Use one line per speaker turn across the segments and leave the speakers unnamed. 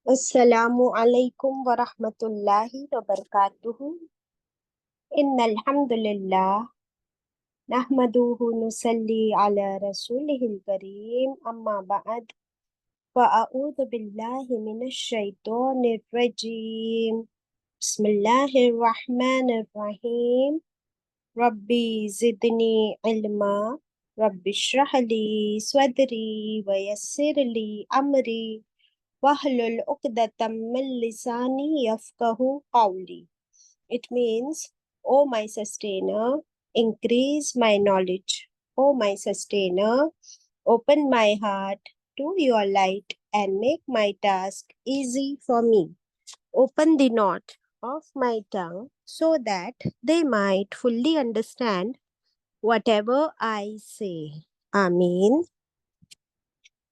अस्सलामु अलैकुम वरहमतुल्लाहि वबरकातुहू। इन्नल हम्दुलिल्लाह नहमदुहु नुसल्ली अला रसूलिहिल करीम अम्मा बअद फ़अऊज़ु बिल्लाहि मिनश शैतानिर रजीम। बिस्मिल्लाहिर रहमानिर रहीम। रब्बी ज़िदनी इल्मा रब्बिश्रह ली सदरी वयस्सिर ली अमरी wahlul uqdatam min lisani yafqahu qawli. It means, O my sustainer, increase my knowledge. O my sustainer, open my heart to your light and make my task easy for me. Open the knot of my tongue so that they might fully understand whatever I say. Ameen.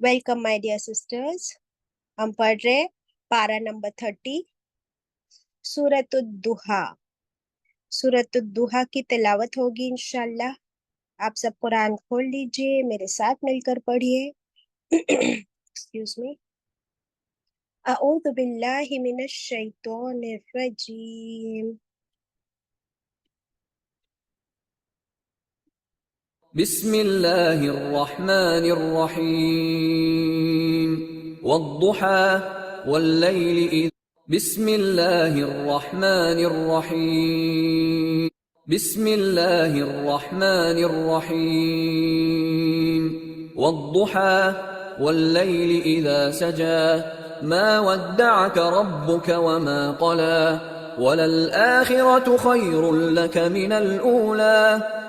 Welcome my dear sisters. हम पढ़ रहे पारा number 30 सूरत दुहा. सूरत दुहा की तिलावत होगी इंशाल्लाह. आप सब कुरान खोल लीजिए, मेरे साथ मिलकर पढ़िए. Excuse me. अऊज़ु बिल्लाहि मिनश शैतानिर रजीम.
बिस्मिल्लाहिर रहमानिर रहीम वद्दुहा वल्लैलि इज़ बिस्मिल्लाहिर रहमानिर रहीम बिस्मिल्लाहिर रहमानिर रहीम वद्दुहा वल्लैलि इज़ा सजा मा वद्दअक रब्बुक वमा क़ला वललआखिरतु खैरुल लक मिनल ऊला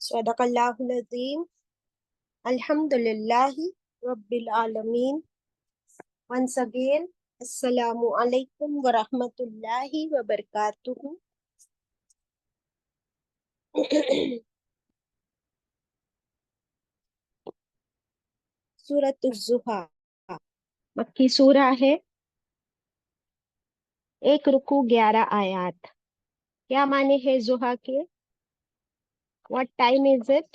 सदक़ल्लाहुल अज़ीम. अल्हम्दुलिल्लाहि रब्बिल आलमीन. Once again, Assalamu alaikum wa rahmatullahi wa barakatuhu. सूरत ज़ुहा मक्की सूरा है. 1 रुकू 11 आयात. क्या माने है जुहा के? What time is it?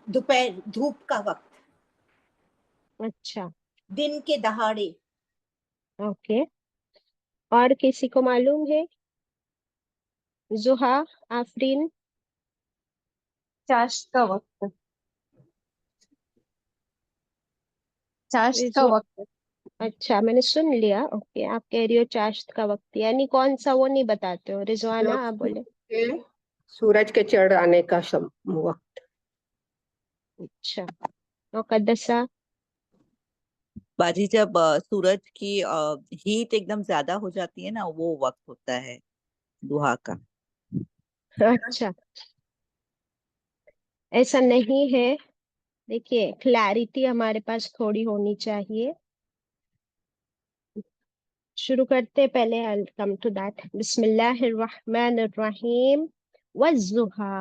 दोपहर धूप का वक्त,
अच्छा,
दिन के दहाड़े.
ओके. और किसी को मालूम है? जुहा, आफरीन?
चाश्त का वक्त, चाश्त का
रिजवा.
वक्त।
अच्छा, मैंने सुन लिया. ओके, आप कह रही हो चाश्त का वक्त, यानी कौन सा वो नहीं बताते हो. रिजवाना, आप बोले.
सूरज के चढ़ आने का वक्त.
अच्छा, मुकद्दसा?
बाजी जब सूरज की हीट एकदम ज्यादा हो जाती है ना, वो वक्त होता है दुहा का.
अच्छा, ऐसा नहीं है. देखिए, क्लैरिटी हमारे पास थोड़ी होनी चाहिए. शुरू करते पहले. आई कम टू दैट. बिस्मिल्लाहिर रहमानिर रहीम. वज़्ज़ुहा.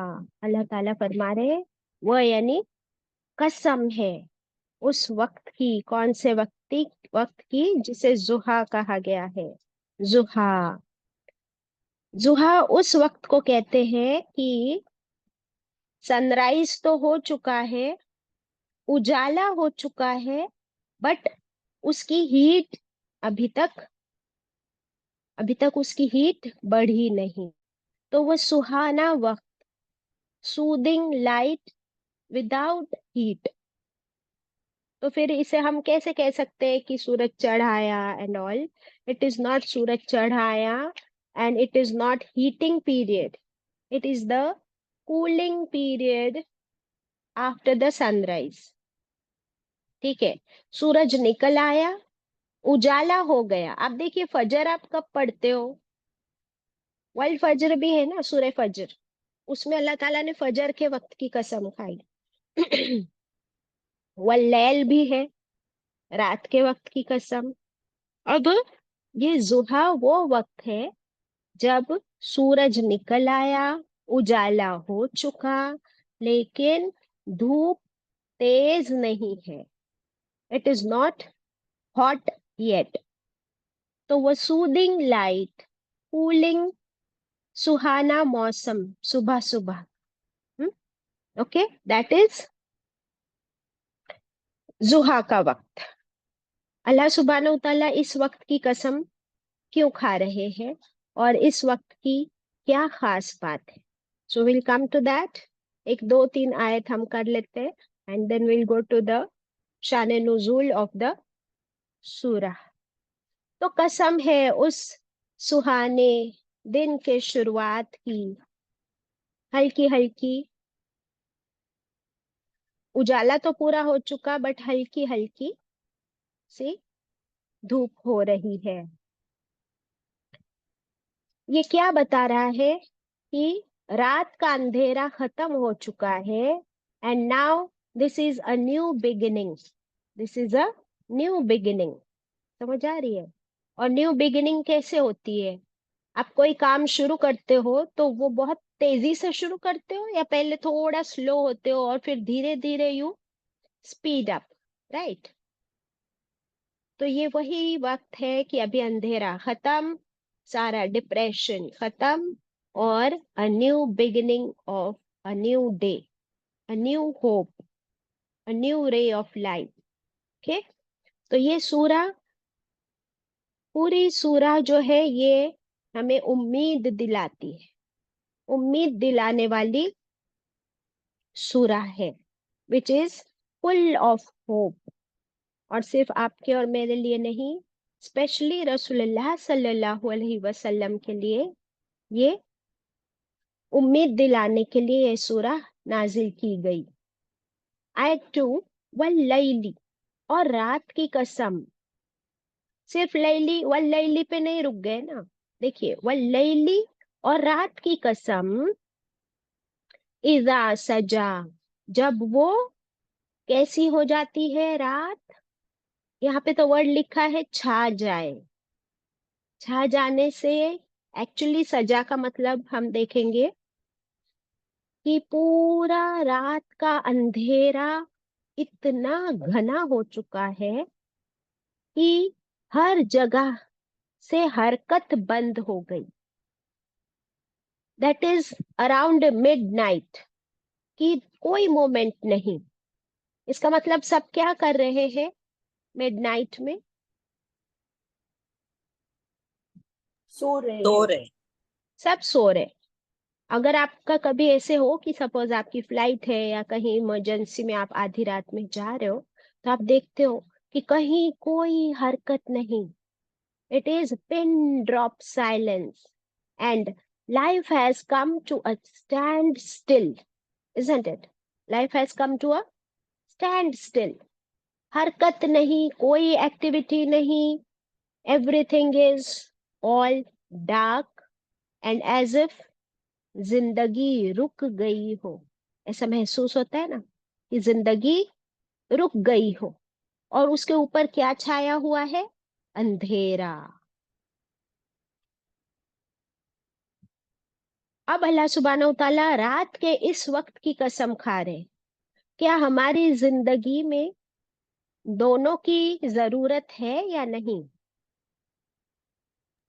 अल्लाह ताला फरमा रहे, वह यानी कसम है उस वक्त की. कौन से वक्त की जिसे जुहा कहा गया है? जुहा. जुहा उस वक्त को कहते हैं कि सनराइज तो हो चुका है, उजाला हो चुका है, बट उसकी हीट अभी तक उसकी हीट बढ़ी नहीं. तो वह सुहाना वक्त, सूदिंग लाइट विदाउट हीट. तो फिर इसे हम कैसे कह सकते हैं कि सूरज चढ़ाया and all? It is not सूरज चढ़ाया, and it is not heating period, it is the cooling period after the sunrise. ठीक है, सूरज निकल आया, उजाला हो गया। आप देखिए फजर आप कब पढ़ते हो? वल फजर भी है ना, सूरह फजर, उसमें अल्लाह ताला ने फजर के वक्त की कसम खाई। वल्लैल भी है, रात के वक्त की कसम। अब ये जुहा वो वक्त है जब सूरज निकल आया, उजाला हो चुका, लेकिन धूप तेज नहीं है, it is not hot yet. तो वो सूदिंग लाइट, कूलिंग, सुहाना मौसम सुबह सुबह। ओके, दैट इज जुहा का वक्त। अल्लाह सुब्हानहू तआला इस वक्त की कसम क्यों खा रहे हैं और इस वक्त की क्या खास बात है? So will come to that. एक दो तीन आयत हम कर लेते हैं and then will go to the शान नुज़ूल ऑफ द सूरह। तो कसम है उस सुहाने दिन के शुरुआत की, हल्की हल्की, उजाला तो पूरा हो चुका बट हल्की हल्की सी धूप हो रही है। ये क्या बता रहा है कि रात का अंधेरा खत्म हो चुका है, and now this is a new beginning, this is a new beginning. समझ आ रही है? और न्यू बिगिनिंग कैसे होती है? आप कोई काम शुरू करते हो तो वो बहुत तेजी से शुरू करते हो या पहले थोड़ा स्लो होते हो और फिर धीरे धीरे यू स्पीड अप, राइट? तो ये वही वक्त है कि अभी अंधेरा खत्म, सारा डिप्रेशन खत्म, और a new beginning of a new day, a new hope, a new ray of life. Okay, तो ये सूरा, पूरी सूरा जो है ये हमें उम्मीद दिलाती है, उम्मीद दिलाने वाली सूरा है, which is full of hope. और सिर्फ आपके और मेरे लिए नहीं, स्पेशली रसूलुल्लाह सल्लल्लाहु अलैहि वसल्लम के लिए ये उम्मीद दिलाने के लिए ये सूरह नाजिल की गई। आयत 2, वल्लैली, और रात की कसम। सिर्फ लैली वल्लैली पे नहीं रुक गए ना, देखिए वल्लैली, और रात की कसम, इजा सजा, जब वो कैसी हो जाती है रात? यहाँ पे तो वर्ड लिखा है छा जाए। छा जाने से एक्चुअली सजा का मतलब हम देखेंगे कि पूरा रात का अंधेरा इतना घना हो चुका है कि हर जगह से हरकत बंद हो गई। दैट इज अराउंड मिडनाइट, कि कोई मोमेंट नहीं। इसका मतलब सब क्या कर रहे हैं मिडनाइट में?
सो रहे
तो
हैं।
रहे।
सब सो रहे। अगर आपका कभी ऐसे हो कि सपोज आपकी फ्लाइट है या कहीं इमरजेंसी में आप आधी रात में जा रहे हो, तो आप देखते हो कि कहीं कोई हरकत नहीं। It is pin drop silence and life has come to a standstill, isn't it? Life has come to a standstill. हरकत नहीं, कोई एक्टिविटी नहीं, everything is all dark and as if जिंदगी रुक गई हो। ऐसा महसूस होता है ना कि जिंदगी रुक गई हो, और उसके ऊपर क्या छाया हुआ है? अंधेरा। अब अल्लाह सुब्हानहू तआला रात के इस वक्त की कसम खा रहे। क्या हमारी जिंदगी में दोनों की जरूरत है या नहीं?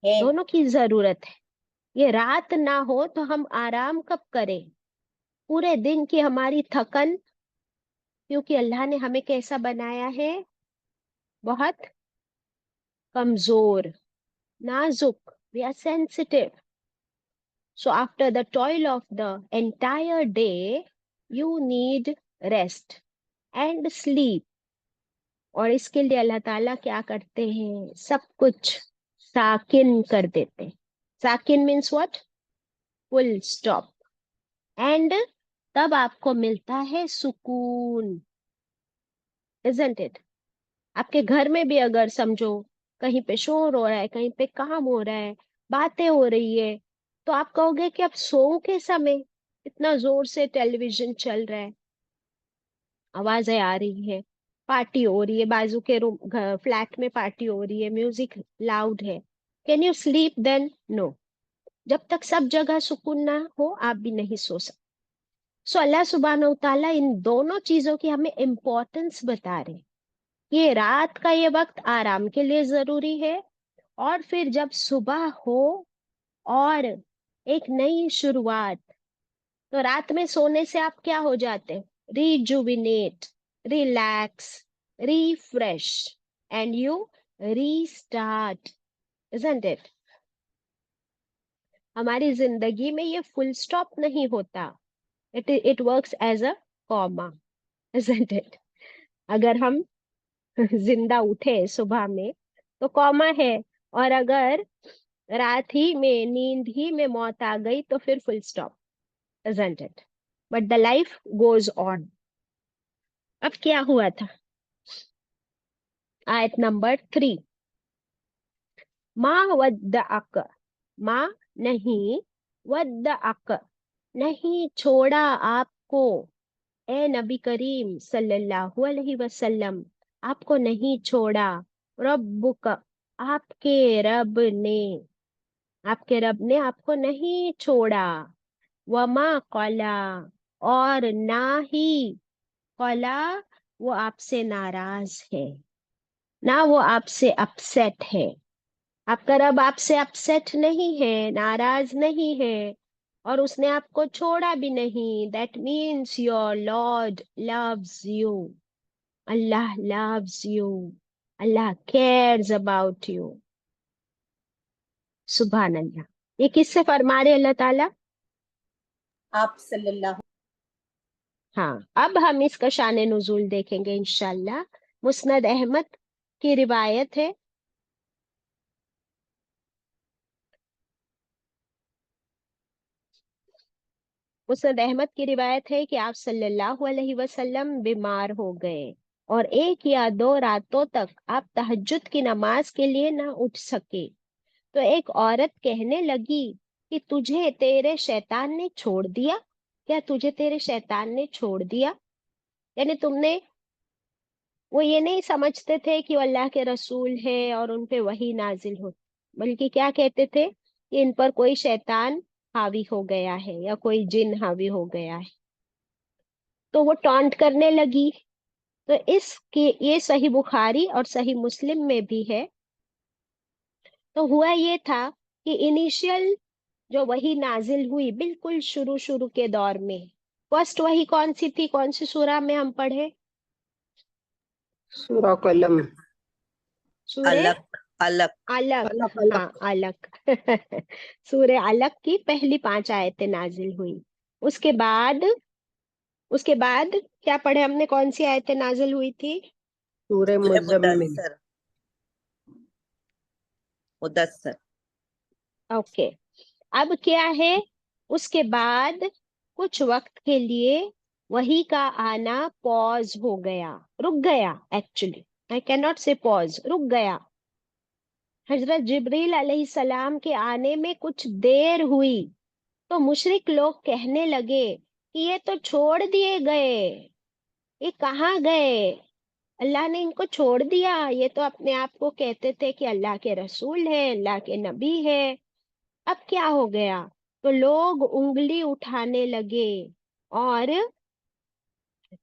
है।
दोनों की जरूरत है। ये रात ना हो तो हम आराम कब करें? पूरे दिन की हमारी थकन, क्योंकि अल्लाह ने हमें कैसा बनाया है? बहुत कमजोर, नाजुक, we are sensitive. So after the toil of the entire day, you need rest and sleep. और इसके लिए अल्लाह ताला क्या करते हैं, सब कुछ साकिन कर देते हैं। साकिन means what? Full stop. And तब आपको मिलता है सुकून, इजंट इट? आपके घर में भी अगर समझो कहीं पे शोर हो रहा है, कहीं पे काम हो रहा है, बातें हो रही है, तो आप कहोगे कि अब सोऊं के समय, इतना जोर से टेलीविजन चल रहा है, आवाजें आ रही है, पार्टी हो रही है, बाजू के रूम फ्लैट में पार्टी हो रही है, म्यूजिक लाउड है, can you sleep then? No. जब तक सब जगह सुकून ना हो आप भी नहीं सो सकते। सो अल्लाह सुब्हानहू तआला इन दोनों चीजों की हमें इम्पोर्टेंस बता रहे हैं। ये रात का ये वक्त आराम के लिए जरूरी है, और फिर जब सुबह हो और एक नई शुरुआत, तो रात में सोने से आप क्या हो जाते हैं? Rejuvenate, relax, refresh, and you restart, isn't it? हमारी जिंदगी में ये फुल स्टॉप नहीं होता, it works as a comma, isn't it? अगर हम जिंदा उठे सुबह में तो कॉमा है, और अगर रात ही में, नींद ही में मौत आ गई तो फिर full stop, isn't it? But the life goes on. अब क्या हुआ था? आयत नंबर 3, माँ वद्दअक, माँ नहीं, वद्दअक नहीं छोड़ा आपको, ए नबी करीम सल्लल्लाहु अलैहि वसल्लम, आपको नहीं छोड़ा, रब्बुक, आपके रब ने, आपके रब ने आपको नहीं छोड़ा, वमा कला, और ना ही कला, वो आपसे नाराज है, ना वो आपसे अपसेट है। आपका रब आपसे अपसेट नहीं है, नाराज नहीं है, और उसने आपको छोड़ा भी नहीं। That means your Lord loves you, Allah loves you, Allah cares about you. सुभान अल्लाह। ये किससे फरमा रहे अल्लाह ताला?
आप सल्लल्लाहु।
हाँ, अब हम इसका शान नुज़ूल देखेंगे इंशाल्लाह। मुस्नद अहमद की रिवायत है, मुस्नद अहमद की रिवायत है कि आप सल्लल्लाहु अलैहि वसल्लम बीमार हो गए और 1 या 2 रातों तक आप तहज्जुद की नमाज के लिए ना उठ सके। तो एक औरत कहने लगी कि तुझे तेरे शैतान ने छोड़ दिया? क्या तुझे तेरे शैतान ने छोड़ दिया? यानी तुमने, वो ये नहीं समझते थे कि वो अल्लाह के रसूल है और उन पे वही नाजिल हो, बल्कि क्या कहते थे कि इन पर कोई शैतान हावी हो गया है या कोई जिन हावी हो गया है। तो वो टॉन्ट करने लगी। तो इसके, ये सही बुखारी और सही मुस्लिम में भी है। तो हुआ ये था कि इनिशियल जो वही नाजिल हुई बिल्कुल शुरू शुरू के दौर में, फर्स्ट वही कौन सी थी, कौन सी सूरा में हम पढ़े?
सूरा कलम।
सूरे
अलग अलग
अलक,
अलग
हाँ
अलग।
अलक। सूर्य अलक की पहली 5 आयतें नाजिल हुई। उसके बाद, उसके बाद क्या पढ़े हमने, कौन सी आयतें नाजिल हुई थी?
सूरे
सूर्य
मुजम्मिल।
मुदस्सर।
ओके। अब क्या है, उसके बाद कुछ वक्त के लिए वही का आना पॉज हो गया, रुक गया। एक्चुअली आई कैन नॉट से पॉज, रुक गया। हजरत जिब्रील अलैहिस्सलाम के आने में कुछ देर हुई, तो मुशरिक लोग कहने लगे कि ये तो छोड़ दिए गए, ये कहाँ गए, अल्लाह ने इनको छोड़ दिया। ये तो अपने आप को कहते थे कि अल्लाह के रसूल है, अल्लाह के नबी है, अब क्या हो गया? तो लोग उंगली उठाने लगे और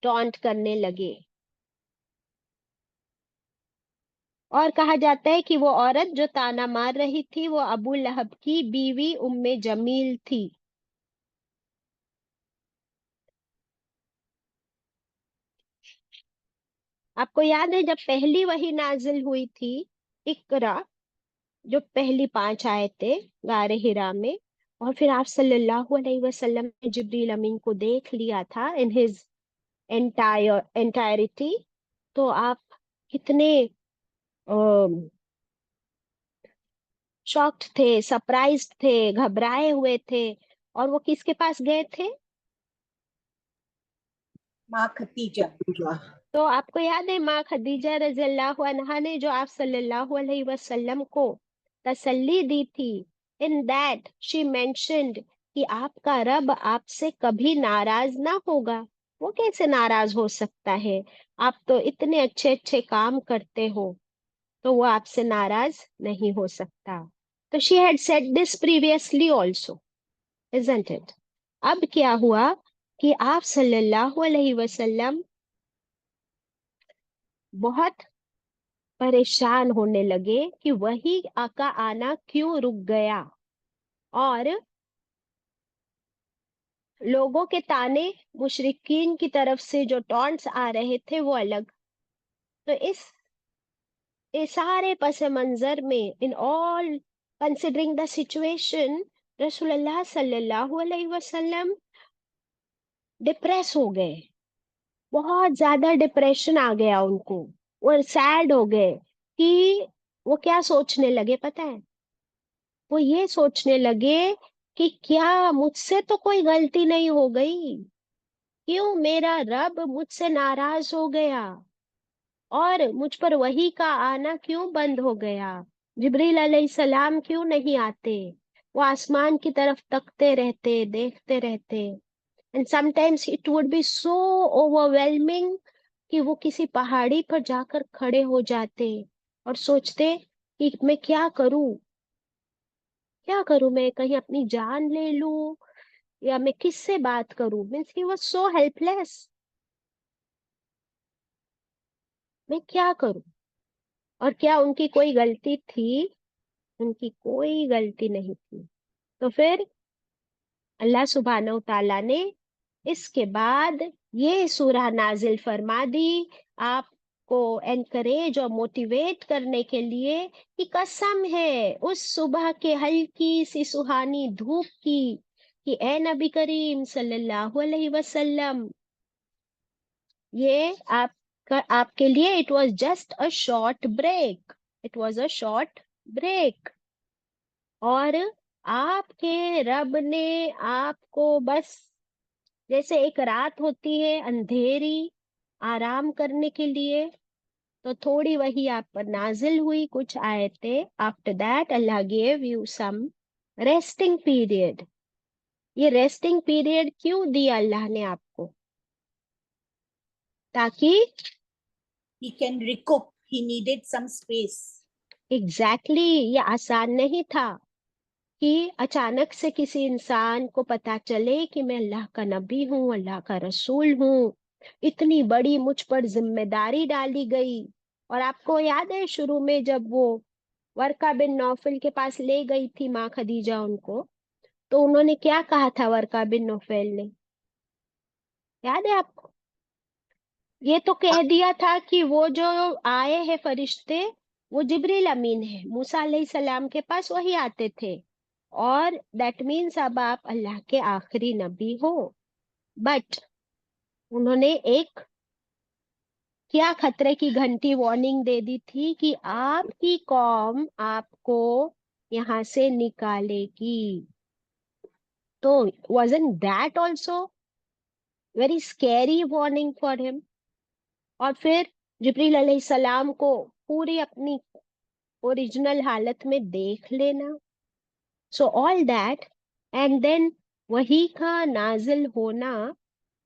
टॉन्ट करने लगे। और कहा जाता है कि वो औरत जो ताना मार रही थी वो अबू लहब की बीवी उम्मे जमील थी। आपको याद है जब पहली वही नाजिल हुई थी, इकरा, जो पहली 5 आयतें गारे हिरा में, और फिर आप सल्लल्लाहु अलैहि वसल्लम ने जिब्रील अमीन को देख लिया था इन हिज एंटायरिटी, तो आप कितने शॉक्ड थे, सरप्राइज्ड थे, घबराए हुए थे। और वो किसके पास गए थे?
माँ खतीजा।
तो आपको याद है माँ खदीजा रज़ियल्लाहु अन्हा ने जो आप सल्लल्लाहु अलैहि वसल्लम को तसल्ली दी थी, इन दैट शी मेंशन्ड कि आपका रब आपसे कभी नाराज ना होगा। वो कैसे नाराज हो सकता है? आप तो इतने अच्छे अच्छे काम करते हो, तो वो आपसे नाराज नहीं हो सकता। तो she had said this previously also, isn't it? अब क्या हुआ कि आप सल्लल्लाहु अलैहि वसल्लम बहुत परेशान होने लगे कि वही का आना क्यों रुक गया, और लोगों के ताने, मुशरिकीन की तरफ से जो टॉन्ट्स आ रहे थे वो अलग। तो इस सारे पस मंजर में, in all considering the situation, रसूलुल्लाह सल्लल्लाहु अलैहि वसल्लम डिप्रेस हो गए। बहुत ज्यादा डिप्रेशन आ गया उनको, वो सैड हो गए। कि वो क्या सोचने लगे पता है? वो ये सोचने लगे कि क्या मुझसे तो कोई गलती नहीं हो गई, क्यों मेरा रब मुझसे नाराज हो गया, और मुझ पर वही का आना क्यों बंद हो गया, जिब्रील अलैहिस्सलाम क्यों नहीं आते। वो आसमान की तरफ तकते रहते, देखते रहते। And sometimes it would be so overwhelming कि वो किसी पहाड़ी पर जाकर खड़े हो जाते और सोचते कि मैं क्या करूं, क्या करूं, मैं कहीं अपनी जान ले लूं, या मैं किससे बात करूं। Means he was so helpless, मैं क्या करूं। और क्या उनकी कोई गलती थी? उनकी कोई गलती नहीं थी। तो फिर अल्लाह सुब्हानहू तआला ने इसके बाद ये सूरह नाजिल फरमा दी, आपको एनकरेज और मोटिवेट करने के लिए, कि कसम है उस सुबह के हल्की सी सुहानी धूप की, कि ए नबी करीम सल्लल्लाहु अलैहि वसल्लम, ये आपके लिए it was just a short break, it was a short break. और आपके रब ने आपको बस, जैसे एक रात होती है अंधेरी आराम करने के लिए, तो थोड़ी वही आप पर नाजिल हुई कुछ आयतें। After that Allah give you some resting period. ये रेस्टिंग पीरियड क्यों दिया अल्लाह ने आपको? ताकि
He can recoup. He needed some space.
Exactly ये आसान नहीं था कि अचानक से किसी इंसान को पता चले कि मैं अल्लाह का नबी हूँ, अल्लाह का रसूल हूँ। इतनी बड़ी मुझ पर जिम्मेदारी डाली गई। और आपको याद है शुरू में जब वो वर्का बिन नौफल के पास ले गई थी माँ खदीजा उनको, तो उन्होंने क्या कहा था वर्का बिन नौफल ने? याद है आपको? ये तो कह दिया था कि वो जो आए हैं फरिश्ते, वो जिब्रील अमीन है, मूसा अलैहिस्सलाम के पास वही आते थे, और दैट मीन्स अब आप अल्लाह के आखिरी नबी हो। बट उन्होंने एक क्या खतरे की घंटी वार्निंग दे दी थी कि आपकी कौम आपको यहाँ से निकालेगी। तो wasn't that also very scary warning for him? और फिर जिब्रील अलैहिस्सलाम को पूरी अपनी ओरिजिनल हालत में देख लेना। So all that, and then वही का नाजिल होना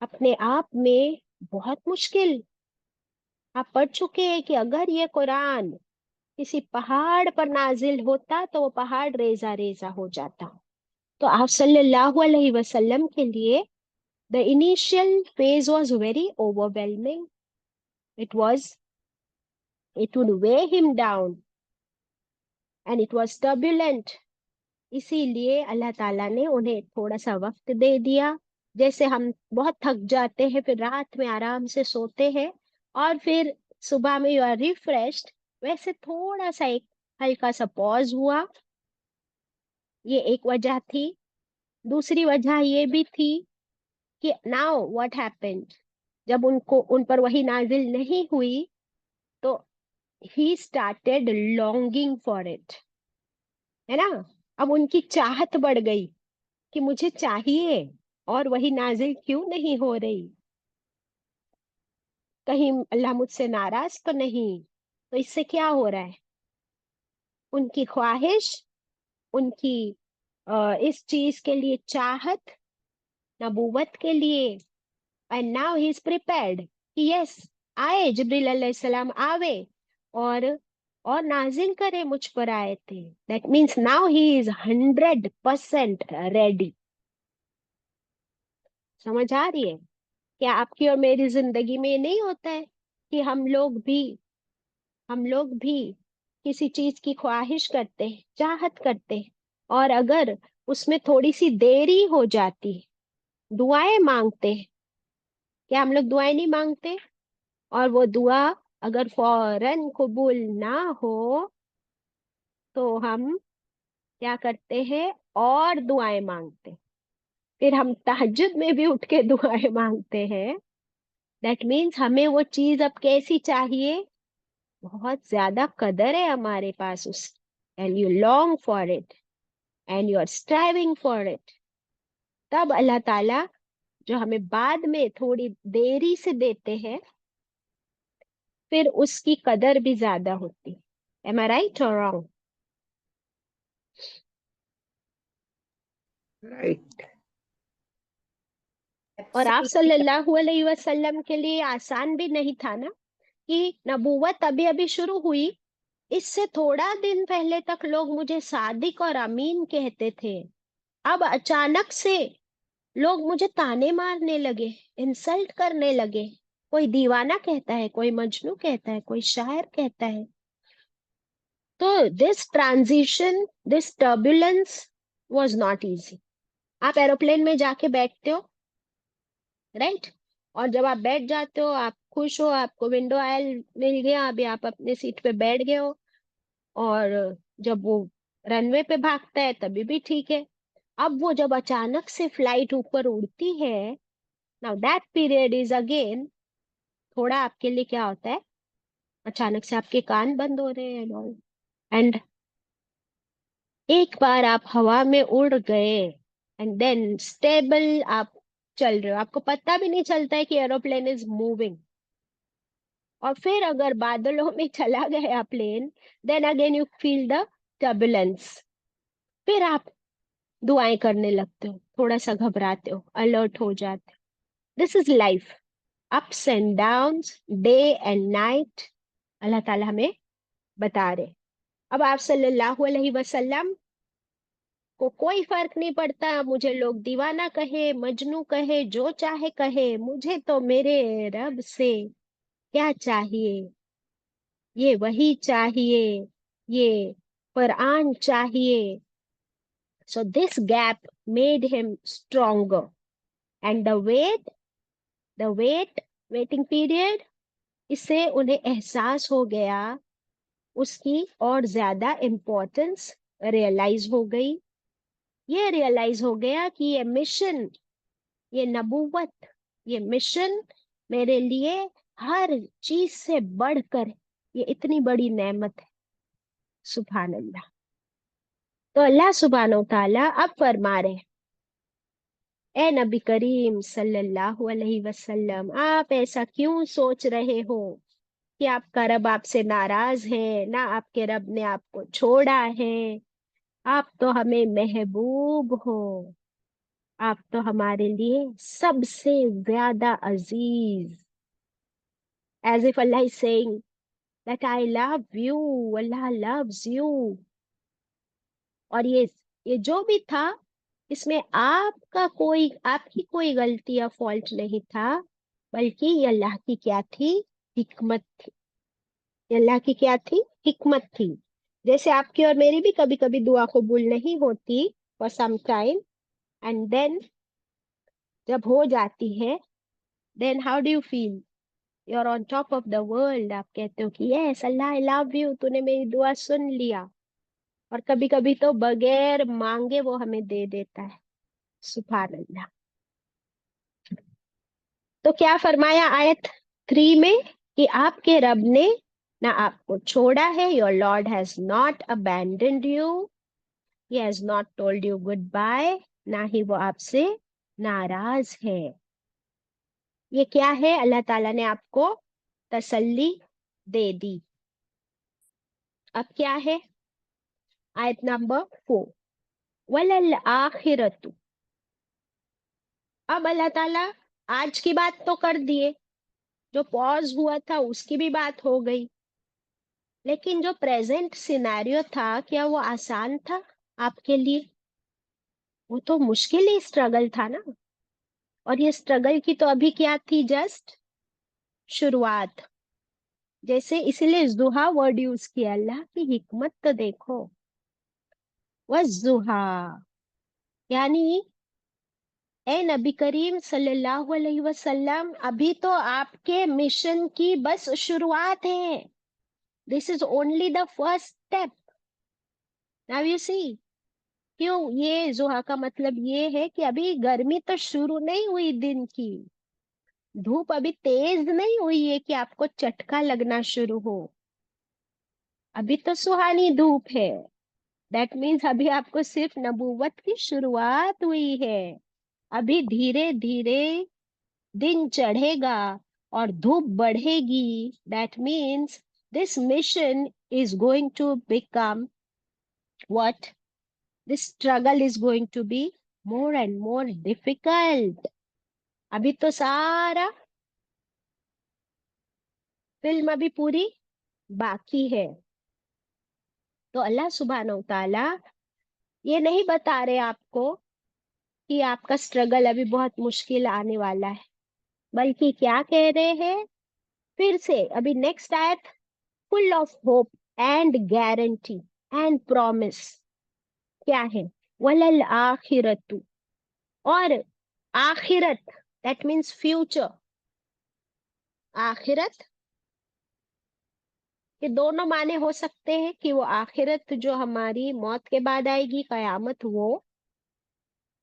अपने आप में बहुत मुश्किल। आप पढ़ चुके हैं कि अगर ये कुरान किसी पहाड़ पर नाजिल होता तो वो पहाड़ रेजा रेजा हो जाता। तो आप सल्लल्लाहु अलैहि वसल्लम के लिए the initial phase was very overwhelming. It was, it would way him down and it was turbulent. इसीलिए अल्लाह ताला ने उन्हें थोड़ा सा वक्त दे दिया। जैसे हम बहुत थक जाते हैं, फिर रात में आराम से सोते हैं, और फिर सुबह में यू आर रिफ्रेश्ड, वैसे थोड़ा सा एक हल्का सा पॉज हुआ। ये एक वजह थी। दूसरी वजह ये भी थी कि नाउ व्हाट हैपेंड, जब उनको उन पर वही नाजिल नहीं हुई, तो he started longing for it, है ना। अब उनकी चाहत बढ़ गई कि मुझे चाहिए, और वही नाजिल क्यों नहीं हो रही, कहीं अल्लाह मुझसे नाराज तो नहीं। तो इससे क्या हो रहा है, उनकी ख्वाहिश, उनकी इस चीज के लिए चाहत, नबूवत के लिए, and now he is prepared कि यस, आए जिब्रील अलैहिस्सलाम आवे और नाजिल करे मुझ पर आए थे। That means now he is 100% ready. समझ आ रही है? क्या आपकी और मेरी जिंदगी में ये नहीं होता है कि हम लोग भी किसी चीज की ख्वाहिश करते, चाहत करते, और अगर उसमें थोड़ी सी देरी हो जाती, दुआएं मांगते, क्या हम लोग दुआएं नहीं मांगते? और वो दुआ अगर फौरन कबूल ना हो तो हम क्या करते हैं, और दुआएं मांगते, फिर हम तहज्जुद में भी उठ के दुआएं मांगते हैं। दैट मीन्स हमें वो चीज अब कैसी चाहिए, बहुत ज्यादा कदर है हमारे पास उस, and you long for it and you are striving for it. तब अल्लाह ताला जो हमें बाद में थोड़ी देरी से देते हैं, फिर उसकी कदर भी ज्यादा होती। एम आई राइट और रॉन्ग?
राइट।
और आप
Absolutely.
सल्लल्लाहु अलैहि वसल्लम के लिए आसान भी नहीं था ना, कि नबूवत अभी अभी शुरू हुई, इससे थोड़ा दिन पहले तक लोग मुझे सादिक और अमीन कहते थे, अब अचानक से लोग मुझे ताने मारने लगे, इंसल्ट करने लगे। कोई दीवाना कहता है, कोई मजनू कहता है, कोई शायर कहता है। तो this transition, this turbulence was not easy. आप एरोप्लेन में जाके बैठते हो, राइट, और जब आप बैठ जाते हो आप खुश हो, आपको विंडो आयल मिल गया, अभी आप अपने सीट पे बैठ गए हो, और जब वो रनवे पे भागता है तभी भी ठीक है। अब वो जब अचानक से फ्लाइट ऊपर उड़ती है, now that period is again, थोड़ा आपके लिए क्या होता है, अचानक से आपके कान बंद हो रहे हैं एंड एक बार आप हवा में उड़ गए, एंड देन स्टेबल आप चल रहे हो, आपको पता भी नहीं चलता है कि एरोप्लेन इज मूविंग। और फिर अगर बादलों में चला गया plane, then again you feel the turbulence, फिर आप दुआएं करने लगते हो, थोड़ा सा घबराते हो, अलर्ट हो जाते हो। This is life, ups and downs, day and night, अल्लाह ताला हमें बता रहे। अब आप सल्लल्लाहु अलैहि वसल्लम को कोई फर्क नहीं पड़ता, मुझे लोग दीवाना कहे, मजनू कहे, जो चाहे कहे, मुझे तो मेरे रब से क्या चाहिए, ये वही चाहिए, ये कुरान चाहिए। So this gap made him stronger, and the waiting period, इससे उन्हें एहसास हो गया, उसकी और ज्यादा इम्पोर्टेंस रियलाइज हो गई। ये रियलाइज हो गया कि ये मिशन, ये नबूवत, ये मिशन मेरे लिए हर चीज से बढ़कर ये इतनी बड़ी नेमत है। सुभान अल्लाह। तो अल्लाह सुब्हानहू ताला अब फरमा रहे, ए नबी करीम सल्लल्लाहु अलैहि वसल्लम, आप ऐसा क्यों सोच रहे हो कि आपका रब आपसे नाराज है? ना आपके रब ने आपको छोड़ा है, आप तो हमें महबूब हो, आप तो हमारे लिए सबसे ज्यादा अजीज। As if Allah is saying that I love you, Allah loves you. और ये जो भी था, इसमें आपकी कोई गलती या फॉल्ट नहीं था, बल्कि ये अल्लाह की क्या थी, हिकमत थी। ये अल्लाह की क्या थी, हिकमत थी। जैसे आपकी और मेरी भी कभी कभी दुआ कबूल नहीं होती for some time, and then जब हो जाती है, then how do you feel, you are on top of the world. आप कहते हो कि yes Allah I love you, तूने मेरी दुआ सुन लिया। और कभी कभी तो बगैर मांगे वो हमें दे देता है। सुभान अल्लाह। तो क्या फरमाया आयत 3 में, कि आपके रब ने ना आपको छोड़ा है, your lord has not abandoned you, he has not told you goodbye, ना ही वो आपसे नाराज है। ये क्या है? अल्लाह ताला ने आपको तसल्ली दे दी। अब क्या है? आयत नंबर 4, वलल आखिरतु। अब अल्लाह ताला आज की बात तो कर दिए, जो पॉज हुआ था उसकी भी बात हो गई, लेकिन जो प्रेजेंट सिनेरियो था क्या वो आसान था आपके लिए? वो तो मुश्किल ही स्ट्रगल था ना। और ये स्ट्रगल की तो अभी क्या थी? जस्ट शुरुआत। जैसे इसीलिए जुहा वर्ड यूज किया। अल्लाह की हिकमत तो देखो। वजुहा यानी ए नबी करीम सल्लल्लाहु अलैहि वसल्लम, अभी तो आपके मिशन की बस शुरुआत है। This is only the first step. Now you see. क्यों? ये जुहा का मतलब ये है कि अभी गर्मी तो शुरू नहीं हुई दिन की, धूप अभी तेज नहीं हुई है कि आपको चटका लगना शुरू हो। अभी तो सुहानी धूप है। दैट मीन्स अभी आपको सिर्फ नबूवत की शुरुआत हुई है। अभी धीरे धीरे दिन चढ़ेगा और धूप बढ़ेगी। That means this mission is going to become what? This struggle is going to be more and more difficult. अभी तो सारा फिल्म अभी पूरी बाकी है। तो अल्लाह सुब्हानहू तआला ये नहीं बता रहे आपको कि आपका स्ट्रगल अभी बहुत मुश्किल आने वाला है, बल्कि क्या कह रहे हैं? फिर से अभी नेक्स्ट आयत, full of hope and guarantee and promise. क्या है? वलल आखिरतु। और आखिरत दैट मीन्स फ्यूचर। आखिरत के दोनों माने हो सकते हैं, कि वो आखिरत जो हमारी मौत के बाद आएगी, कयामत, वो।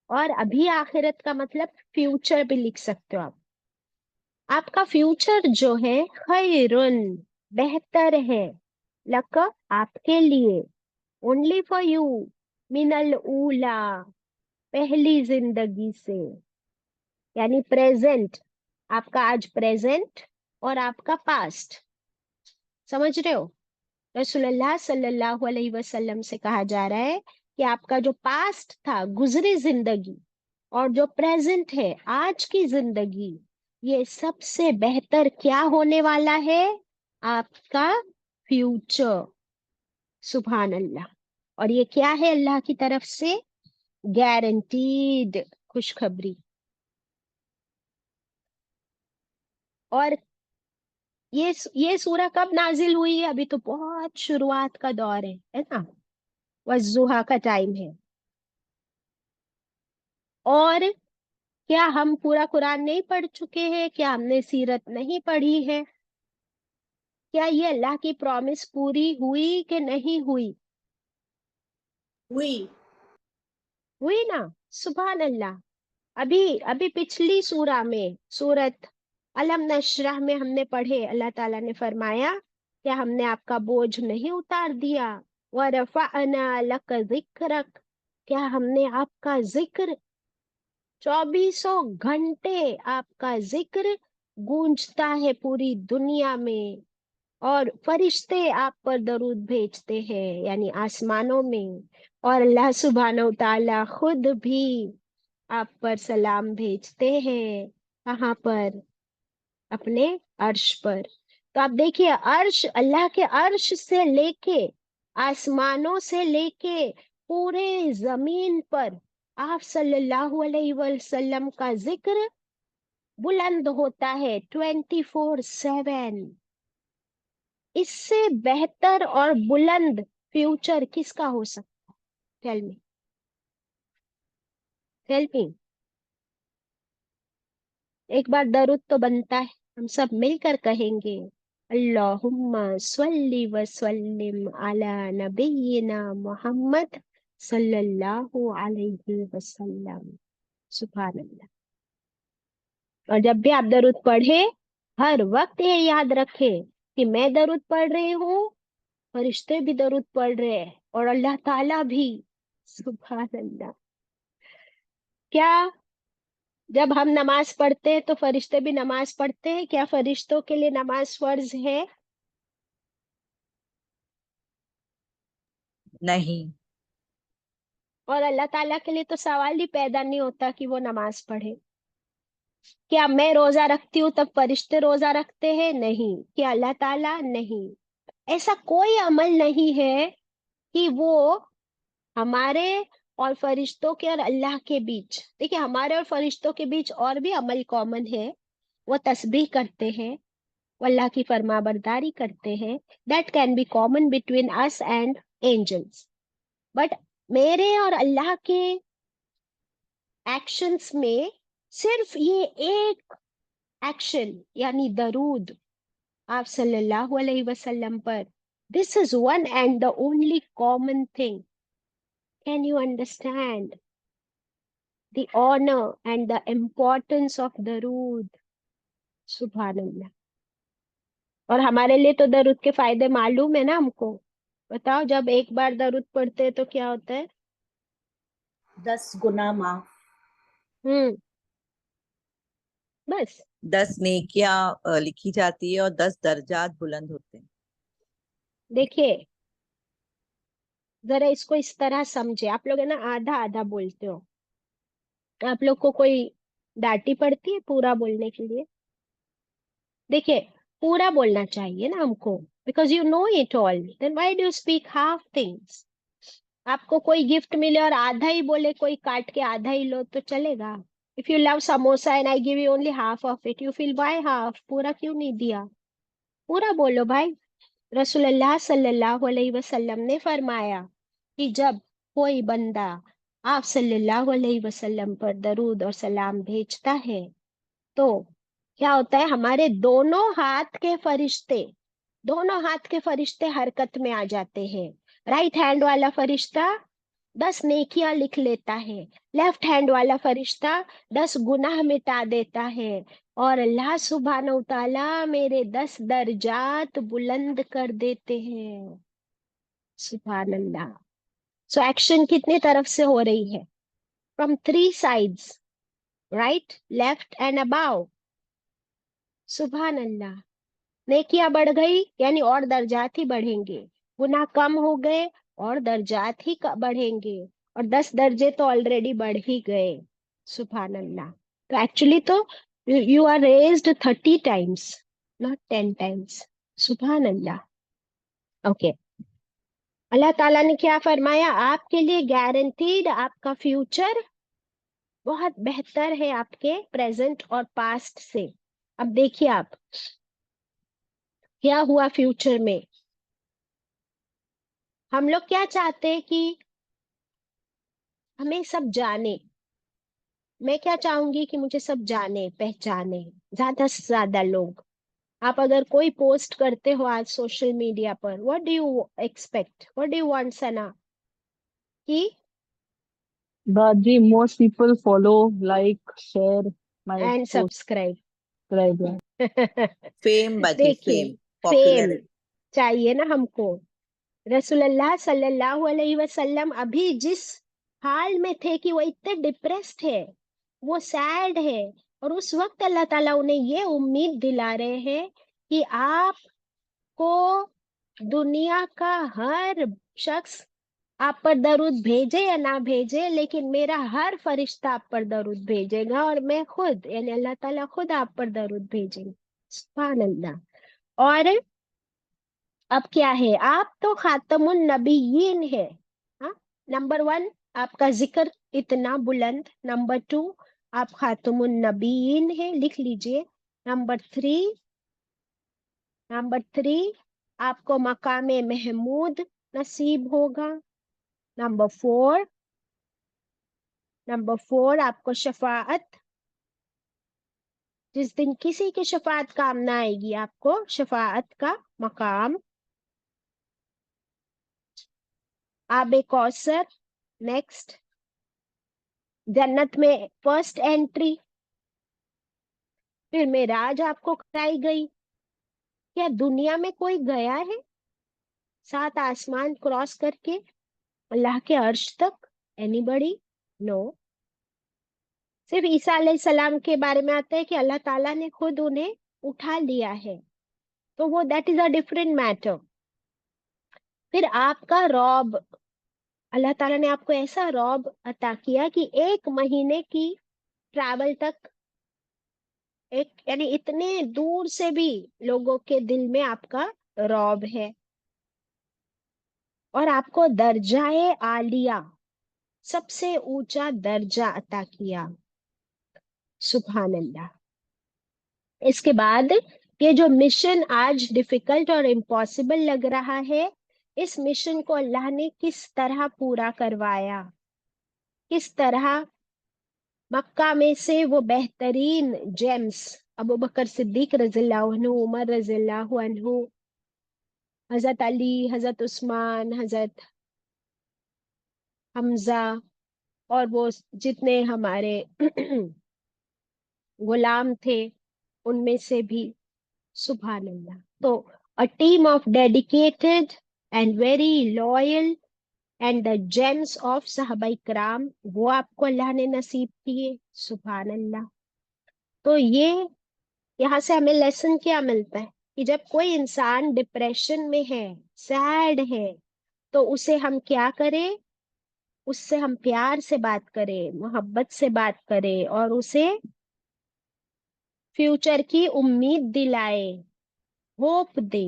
और अभी आखिरत का मतलब फ्यूचर भी लिख सकते हो आप। आपका फ्यूचर जो है खैरुन, बेहतर है, लक, आपके लिए, ओनली फॉर यू, मिनल ऊला, पहली जिंदगी से। यानी प्रेजेंट, आपका आज प्रेजेंट और आपका पास्ट। समझ रहे हो? रसूलुल्लाह सल्लल्लाहु अलैहि वसल्लम से कहा जा रहा है कि आपका जो पास्ट था, गुजरी जिंदगी, और जो प्रेजेंट है, आज की जिंदगी, ये सबसे बेहतर क्या होने वाला है? आपका फ्यूचर। सुभान अल्लाह। और ये क्या है? अल्लाह की तरफ से गारंटीड खुशखबरी। और ये सूरह कब नाजिल हुई है? अभी तो बहुत शुरुआत का दौर है ना? वज़ुहा का टाइम है। और क्या हम पूरा कुरान नहीं पढ़ चुके हैं? क्या हमने सीरत नहीं पढ़ी है? क्या ये अल्लाह की प्रॉमिस पूरी हुई कि नहीं हुई?
हुई।
हुई ना? सुभान अल्लाह। अभी अभी पिछली सूरा में, सूरत अलम नशरह में हमने पढ़े, अल्लाह ताला ने फरमाया, क्या हमने आपका बोझ नहीं उतार दिया? व रफअना लक जिक्रक, क्या हमने आपका जिक्र, 2400 घंटे आपका जिक्र गूंजता है पूरी दुनिया में, और फरिश्ते आप पर दरूद भेजते हैं, यानी आसमानों में, और अल्लाह सुब्हानहू तआला खुद भी आप पर सलाम भेजते हैं। कहाँ पर? अपने अर्श पर। तो आप देखिए, अर्श, अल्लाह के अर्श से लेके, आसमानों से लेके, पूरे जमीन पर आप सल्लल्लाहु अलैहि वसल्लम का जिक्र बुलंद होता है 24/7। इससे बेहतर और बुलंद फ्यूचर किसका हो सकता है? Tell me, tell me. एक बार दरूद तो बनता है, हम सब मिलकर कहेंगे, अल्लाहुम्मा स्वल्ली व सल्लिम अला नबिय्यिना मोहम्मद सल्लल्लाहु अलैहि वसल्लम। सुभान अल्लाह। और जब भी आप दरूद पढ़े, हर वक्त ये याद रखें, कि मैं दरूद पढ़ रही हूँ, फरिश्ते भी दरूद पढ़ रहे हैं, और अल्लाह ताला भी। सुभान अल्लाह। क्या जब हम नमाज पढ़ते हैं तो फरिश्ते भी नमाज पढ़ते हैं? क्या फरिश्तों के लिए नमाज फर्ज है?
नहीं।
और अल्लाह ताला के लिए तो सवाल ही पैदा नहीं होता कि वो नमाज पढ़े। क्या मैं रोजा रखती हूँ तब फरिश्ते रोजा रखते हैं? नहीं। क्या अल्लाह ताला? नहीं। ऐसा कोई अमल नहीं है कि वो हमारे और फरिश्तों के और अल्लाह के बीच। देखिए, हमारे और फरिश्तों के बीच और भी अमल कॉमन है। वो तस्बीह करते हैं, वो अल्लाह की फरमाबरदारी करते हैं। That can be common between us and angels. But मेरे और अल्लाह के एक्शंस में सिर्फ ये एक एक्शन, यानी दरूद आप सल्लल्लाहु अलैहि वसल्लम पर, this is one and the only common thing. Can you understand the honor and the importance of दरूद? सुभान अल्लाह। और हमारे लिए तो दरूद के फायदे मालूम है ना हमको। बताओ, जब एक बार दरूद पढ़ते हैं तो क्या होता है?
10 गुना माफ।
हम्म। बस।
10 नेकियां लिखी जाती है और 10 दर्जात बुलंद होते हैं।
देखिए, जरा इसको इस तरह समझे। आप लोग है ना आधा आधा बोलते हो। आप लोग को कोई डांटी पड़ती है पूरा बोलने के लिए? देखिए, पूरा बोलना चाहिए ना हमको, because you know it all. Then why do you speak half things? आपको कोई गिफ्ट मिले और आधा ही बोले, कोई काट के आधा ही लो तो चलेगा? If you love samosa and I give you only half of it, you feel why half? पूरा क्यों नहीं दिया? पूरा बोलो भाई। रसूलुल्लाह सल्लल्लाहु अलैहि वसल्लम ने फरमाया कि जब कोई बंदा आप सल्लल्लाहु अलैहि वसल्लम पर दरूद और सलाम भेजता है तो क्या होता है? हमारे दोनों हाथ के फरिश्ते हरकत में आ जाते हैं। राइट हैंड वाला फरिश्ता 10 नेकियां लिख लेता है, लेफ्ट हैंड वाला फरिश्ता 10 गुनाह मिटा देता है, और अल्लाह सुब्हानहू तआला मेरे 10 दर्जात बुलंद कर देते हैं। सुभान अल्लाह। सो एक्शन कितनी तरफ से हो रही है? From 3 sides, right, left and above. सुभान अल्लाह। नेकियां बढ़ गई यानी और दर्जात ही बढ़ेंगे, गुनाह कम हो गए और दर्जात ही बढ़ेंगे, और 10 दर्जे तो ऑलरेडी बढ़ ही गए। सुभान अल्लाह। तो एक्चुअली तो you are raised 30 times, not 10 times. सुभान अल्लाह। ओके। अल्लाह ताला ने क्या फरमाया? आपके लिए गारंटीड आपका फ्यूचर बहुत बेहतर है आपके प्रेजेंट और पास्ट से। अब देखिए आप, क्या हुआ फ्यूचर में? हम लोग क्या चाहते हैं कि हमें सब जाने। मैं क्या चाहूंगी कि मुझे सब जाने पहचाने, ज्यादा से ज्यादा लोग। आप अगर कोई पोस्ट करते हो आज सोशल मीडिया पर, what do you expect, what do you want सना? कि
Baji, most people follow, like, share my
and
post,
subscribe.
subscribe. Yeah.
Fame बाजी,
देखिए,
फेम,
फेम
पॉपुलैरिटी।
चाहिए ना हमको। रसूलुल्लाह सल्लल्लाहु अलैहि वसल्लम अभी जिस हाल में थे कि वो इतने डिप्रेस्ड है, वो सैड है, और उस वक्त अल्लाह ताला उन्हें ये उम्मीद दिला रहे हैं कि आपको दुनिया का हर शख्स आप पर दरूद भेजे या ना भेजे, लेकिन मेरा हर फरिश्ता आप पर दरूद भेजेगा, और मैं खुद यानी अल्लाह ताला खुद आप पर दरूद भेजेंगे। सुभान अल्लाह। और अब क्या है? आप तो खातमुन नबीयीन है। हाँ, नंबर 1 आपका जिक्र इतना बुलंद। नंबर 2 आप खातमुन नबीयीन है, लिख लीजिए। नंबर 3 आपको मकामे महमूद नसीब होगा। नंबर 4 आपको शफाअत, जिस दिन किसी की शफाअत काम ना आएगी, आपको शफाअत का मकाम। आबे कौसर, नेक्स्ट, जन्नत में फर्स्ट एंट्री। फिर मेराज आपको कराई गई, क्या दुनिया में कोई गया है 7 आसमान क्रॉस करके अल्लाह के अर्श तक? एनीबडी? नो। सिर्फ ईसा अलैहिस्सलाम के बारे में आता है कि अल्लाह ताला ने खुद उन्हें उठा लिया है, तो वो that is a different matter. फिर आपका रौब, अल्लाह ताला ने आपको ऐसा रौब अता किया कि 1 महीने की ट्रैवल तक, एक यानी इतने दूर से भी लोगों के दिल में आपका रौब है। और आपको दर्जाए आलिया, सबसे ऊंचा दर्जा अता किया। सुभान अल्लाह। इसके बाद ये जो मिशन आज डिफिकल्ट और इम्पॉसिबल लग रहा है, इस मिशन को अल्लाह ने किस तरह पूरा करवाया, किस तरह मक्का में से वो बेहतरीन जेम्स अबू बकर सिद्दीक रज़ियल्लाहु अन्हु, उमर रज़ियल्लाहु अन्हु, हजरत अली, हजरत उस्मान, हजरत हमजा, और वो जितने हमारे गुलाम थे उनमें से भी, सुभान अल्लाह। तो a team of dedicated and very loyal and the James of सहाबा इकराम, वो आपको अल्लाह ने नसीब किए। सुभान अल्लाह। तो ये यहाँ से हमें लेसन क्या मिलता है कि जब कोई इंसान डिप्रेशन में है, सैड है, तो उसे हम क्या करें? उससे हम प्यार से बात करें, मोहब्बत से बात करें, और उसे फ्यूचर की उम्मीद दिलाए, hope they.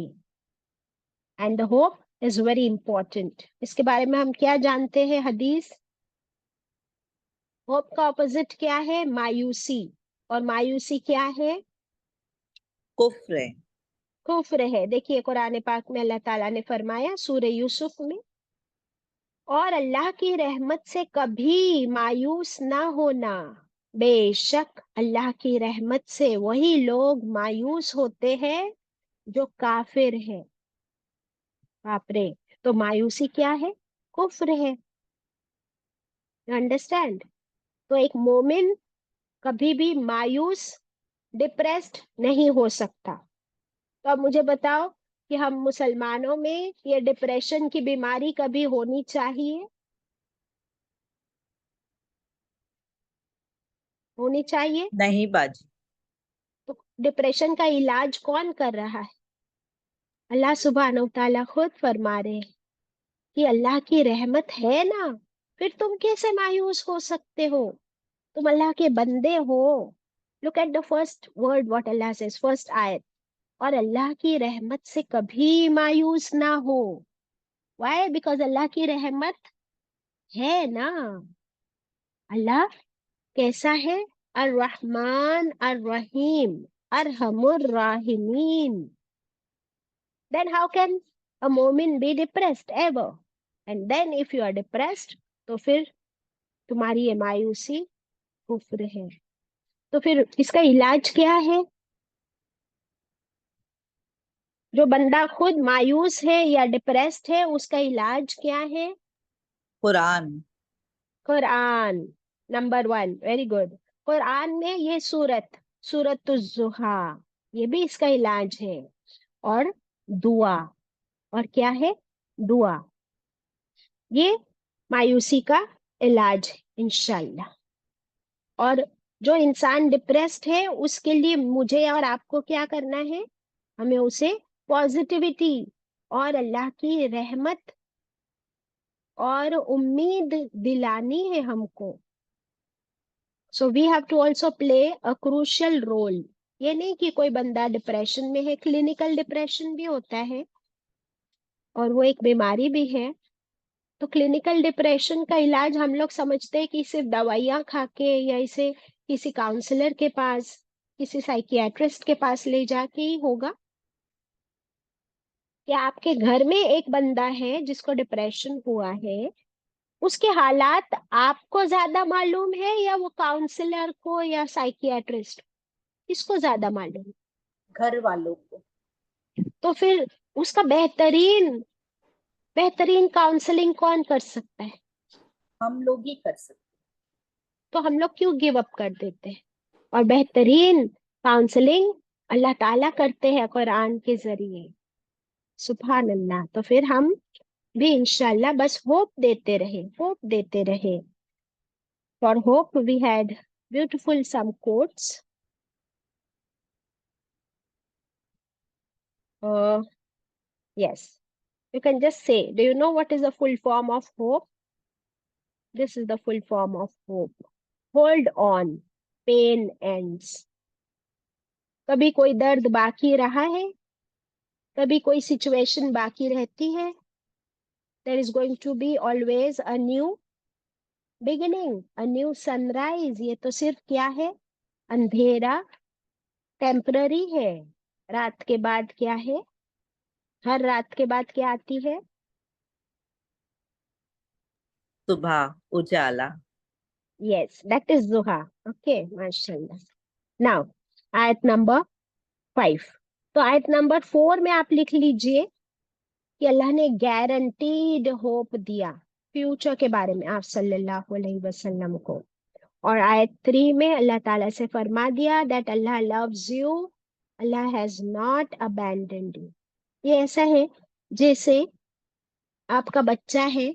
And the hope is very important. इसके बारे में हम क्या जानते हैं? हदीस, होप का ऑपोजिट क्या है? मायूसी। और मायूसी क्या है?
कुफ्र है।
कुफ्र है। देखिए कुरान पाक में अल्लाह ताला ने फरमाया सूरह यूसुफ में, और अल्लाह की रहमत से कभी मायूस ना होना, बेशक अल्लाह की रहमत से वही लोग मायूस होते हैं जो काफिर है। बाप रे। तो मायूसी क्या है? कुफ्र है। You understand? तो एक मोमिन कभी भी मायूस, डिप्रेस्ड नहीं हो सकता। तो अब मुझे बताओ कि हम मुसलमानों में ये डिप्रेशन की बीमारी कभी होनी चाहिए? होनी चाहिए?
नहीं बाजी।
तो डिप्रेशन का इलाज कौन कर रहा है? अल्लाह सुब्हानहू व तआला खुद फरमा रहे हैं कि अल्लाह की रहमत है ना, फिर तुम कैसे मायूस हो सकते हो? तुम अल्लाह के बंदे हो। Look at the first word what Allah says, first आयत, और अल्लाह की रहमत से कभी मायूस ना हो। व्हाई? बिकॉज अल्लाह की रहमत है ना। अल्लाह कैसा है? अर रहमान अर रहीम अरहमुर राहिमीन। Then how can a मोमिन be depressed ever? And then if you are depressed, तो फिर तुम्हारी ये मायूसी कुफ्र है। तो फिर इसका इलाज क्या है? जो बंदा खुद मायूस है या डिप्रेस्ड है, उसका इलाज क्या है?
Quran.
Quran. Number 1, very good. Quran में ये सूरत, सूरत जुहा, ये भी इसका इलाज है। और दुआ। और क्या है? दुआ। ये मायूसी का इलाज है इंशाल्लाह। और जो इंसान डिप्रेस्ड है, उसके लिए मुझे और आपको क्या करना है? हमें उसे पॉजिटिविटी और अल्लाह की रहमत और उम्मीद दिलानी है हमको। So we have to also play a crucial role. ये नहीं कि कोई बंदा डिप्रेशन में है, क्लिनिकल डिप्रेशन भी होता है और वो एक बीमारी भी है। तो क्लिनिकल डिप्रेशन का इलाज हम लोग समझते हैं कि सिर्फ दवाइयां खा के या इसे किसी काउंसलर के पास, किसी साइकियाट्रिस्ट के पास ले जाके ही होगा। या आपके घर में एक बंदा है जिसको डिप्रेशन हुआ है, उसके हालात आपको ज्यादा मालूम है या वो काउंसलर को या साइकियाट्रिस्ट, किसको ज्यादा मालूम?
घर वालों को।
तो फिर उसका बेहतरीन बेहतरीन काउंसलिंग कौन कर सकता है?
हम लोग ही कर सकते
तो हम लोग क्यों गिव अप कर देते हैं? और बेहतरीन काउंसलिंग अल्लाह ताला करते हैं कुरान के जरिए। सुभान अल्लाह। तो फिर हम भी इंशाल्लाह बस होप देते रहे, होप देते रहे। For hope we had beautiful some quotes. Yes, you can just say, do you know what is the full form of hope? This is the full form of hope. Hold on, pain ends. कभी कोई दर्द बाकी रहा है? कभी कोई situation बाकी रहती है? There is going to be always a new beginning, a new sunrise. ये तो सिर्फ क्या है? अंधेरा टेम्पररी है। रात के बाद क्या है? हर रात के बाद क्या आती है?
सुबह, उजाला।
Yes, that is Zuha. Okay, mashallah. Now, आयत नंबर 5। तो आयत नंबर 4 में आप लिख लीजिए कि अल्लाह ने गारंटीड होप दिया फ्यूचर के बारे में आप सल्लल्लाहु अलैहि वसल्लम को। और आयत 3 में अल्लाह ताला से फरमा दिया that Allah loves you, Allah has not abandoned you. ये ऐसा है जैसे आपका बच्चा है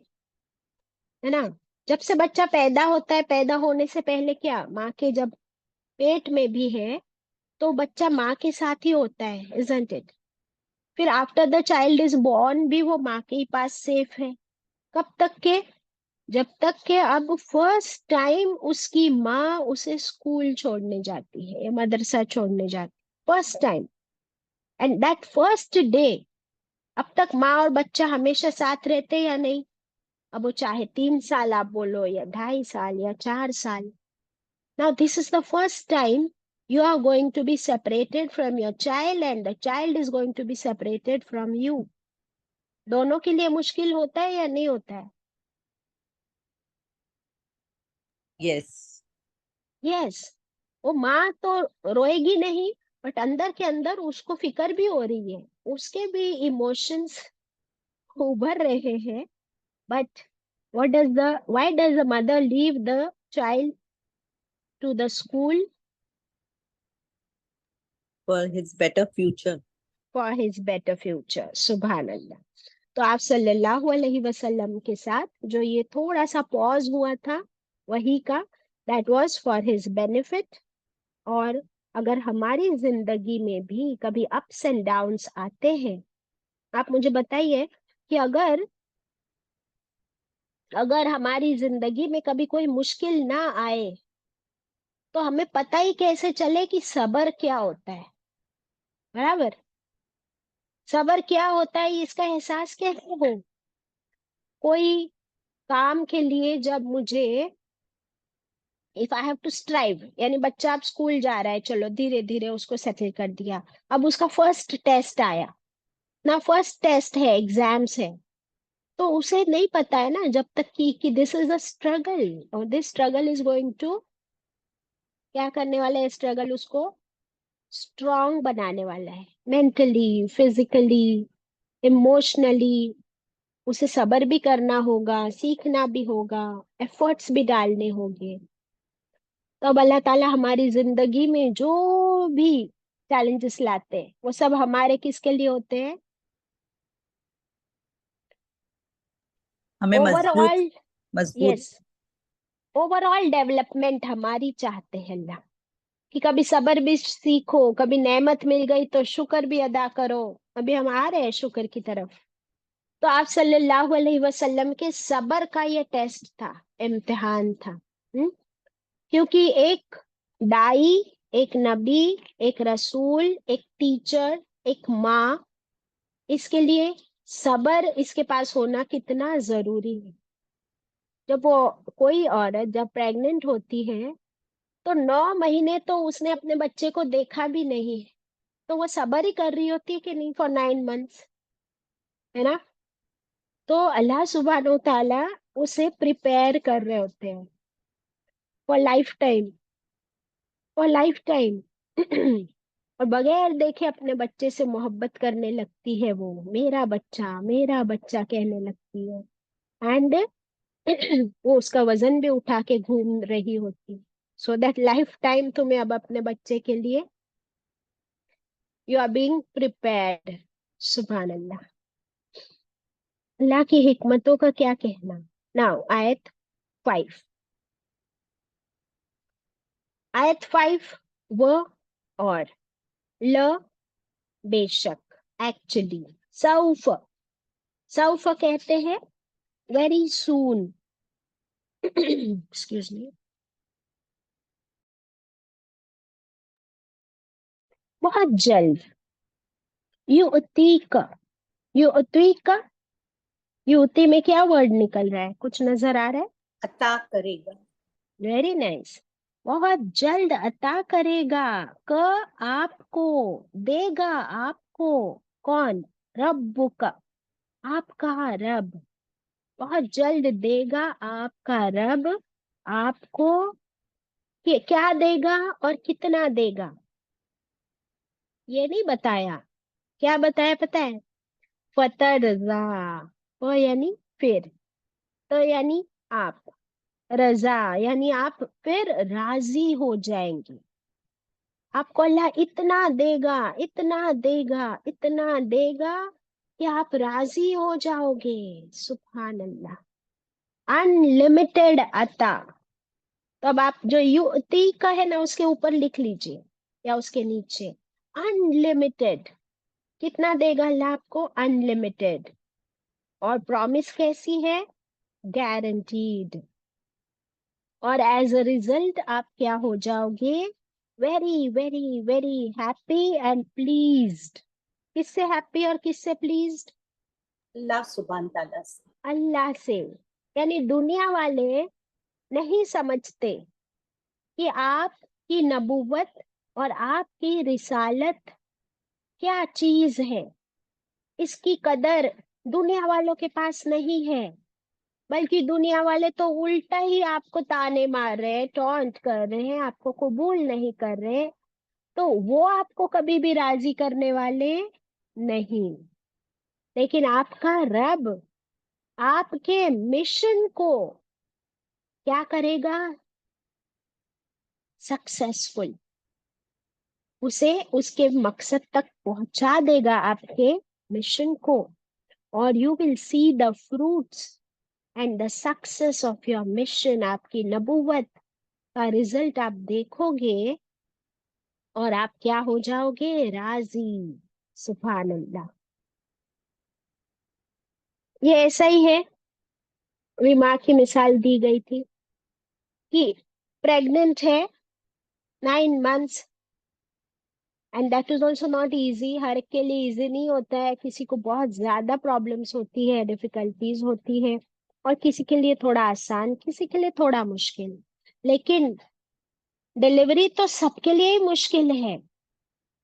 ना। जब से बच्चा पैदा होता है, पैदा होने से पहले क्या, माँ के जब पेट में भी है तो बच्चा माँ के साथ ही होता है, इजंट इट। फिर after the child is born भी वो माँ के ही पास सेफ है। कब तक के? जब तक के अब फर्स्ट टाइम उसकी माँ उसे स्कूल छोड़ने जाती है या मदरसा छोड़ने जाती है, first time. And that first day, अब तक माँ और बच्चा हमेशा साथ रहते या नहीं? अब वो चाहे 3 साल आप बोलो या 2.5 साल या 4 साल। Now, this is the first time you are going to be separated from your child and the child is going to be separated from you. दोनों के लिए मुश्किल होता है या नहीं होता है?
यस।
Yes. वो माँ तो रोएगी नहीं, बट अंदर के अंदर उसको फिक्र भी हो रही है, उसके भी इमोशंस उभर रहे हैं। But why does the mother leave the child to the school?
For his better future.
For his better future. सुभान अल्लाह। तो आप सल्लल्लाहु अलैहि वसल्लम के साथ जो ये थोड़ा सा पॉज हुआ था वही का, that was for his benefit. और अगर हमारी जिंदगी में भी कभी अप्स एंड डाउन्स आते हैं, आप मुझे बताइए कि अगर अगर हमारी जिंदगी में कभी कोई मुश्किल ना आए तो हमें पता ही कैसे चले कि सब्र क्या होता है? बराबर, सब्र क्या होता है इसका एहसास कैसे हो? कोई काम के लिए जब मुझे, if I have to strive, यानी बच्चा अब स्कूल जा रहा है, चलो धीरे धीरे उसको सेटल कर दिया। अब उसका फर्स्ट टेस्ट आया ना, फर्स्ट टेस्ट है, एग्जाम्स है, तो उसे नहीं पता है ना जब तक कि दिस इज अ स्ट्रगल और this struggle is going to क्या करने वाला है? स्ट्रगल उसको स्ट्रॉन्ग बनाने वाला है, मेंटली, फिजिकली, इमोशनली। उसे सब्र भी करना होगा, सीखना भी होगा, एफर्ट्स भी डालने होंगे। तो अब अल्लाह ताला हमारी जिंदगी में जो भी चैलेंजेस लाते हैं वो सब हमारे किसके लिए होते हैं?
हमें मजबूत
ओवरऑल,
मजबूत।
यस, ओवरऑल डेवलपमेंट हमारी चाहते हैं अल्लाह, कि कभी सब्र भी सीखो, कभी नेमत मिल गई तो शुक्र भी अदा करो। अभी हम आ रहे हैं शुक्र की तरफ। तो आप सल्लल्लाहु अलैहि वसल्लम के सब्र का ये टेस्ट था, इम्तिहान था। क्योंकि एक दाई, एक नबी, एक रसूल, एक टीचर, एक माँ, इसके लिए सब्र इसके पास होना कितना जरूरी है। जब वो कोई औरत जब प्रेग्नेंट होती है तो 9 महीने तो उसने अपने बच्चे को देखा भी नहीं है, तो वो सब्र ही कर रही होती है कि नहीं, फॉर 9 मंथ्स, है ना। तो अल्लाह सुब्हानहू ताला उसे प्रिपेयर कर रहे होते हैं for life time, for life time. और बगैर देखे अपने बच्चे से मोहब्बत करने लगती है, वो मेरा बच्चा कहने लगती है। एंड वो उसका वजन भी उठा के घूम रही होती। सो दैट लाइफ टाइम तुम्हें अब अपने बच्चे के लिए यू आर बीइंग प्रिपेयर्ड। सुभान अल्लाह। अल्लाह की हिकमतों का क्या कहना। नाउ आयत 5। आयत 5 वो और ल बेशक, एक्चुअली, सौफ, सौफ कहते हैं वेरी सून, एक्सक्यूज मी, बहुत जल्द। युतीक, युतीक, युती में क्या वर्ड निकल रहा है, कुछ नजर आ रहा है?
अता करेगा।
Very nice. बहुत जल्द अता करेगा, क आपको, देगा आपको, कौन? रब्बुका, आपका रब। बहुत जल्द देगा आपका रब आपको। क्या देगा और कितना देगा ये नहीं बताया। क्या बताया पता है? फतरजा, वो यानी फिर, तो यानी आप, रजा यानी आप फिर राजी हो जाएंगे। आपको अल्लाह इतना देगा, इतना देगा, इतना देगा कि आप राजी हो जाओगे। सुभान अल्लाह। अनलिमिटेड अता। तो अब आप जो युति का है ना उसके ऊपर लिख लीजिए या उसके नीचे, अनलिमिटेड। कितना देगा अल्लाह आपको? अनलिमिटेड। और प्रॉमिस कैसी है? गारंटीड। और एज अ रिजल्ट आप क्या हो जाओगे? Very very very happy and pleased. किससे हैप्पी और किससे प्लीज्ड?
अल्लाह सुभान ताला से।
अल्लाह से। यानी दुनिया वाले नहीं समझते कि आपकी नबूवत और आपकी रिसालत क्या चीज है। इसकी कदर दुनिया वालों के पास नहीं है, बल्कि दुनिया वाले तो उल्टा ही आपको ताने मार रहे हैं, टॉन्ट कर रहे हैं, आपको कबूल नहीं कर रहे। तो वो आपको कभी भी राजी करने वाले नहीं। लेकिन आपका रब आपके मिशन को क्या करेगा? सक्सेसफुल, उसे उसके मकसद तक पहुंचा देगा, आपके मिशन को। और you will see the fruits and the success of your mission. आपकी नबूवत का रिजल्ट आप देखोगे और आप क्या हो जाओगे? राजी। सुभान अल्लाह। ये ऐसा ही है। अभी माँ की मिसाल दी गई थी कि प्रेग्नेंट है 9 months, and that is also not easy. हर एक के लिए इजी नहीं होता है, किसी को बहुत ज्यादा प्रॉब्लम्स होती है, डिफिकल्टीज होती है, और किसी के लिए थोड़ा आसान, किसी के लिए थोड़ा मुश्किल। लेकिन डिलीवरी तो सबके लिए ही मुश्किल है,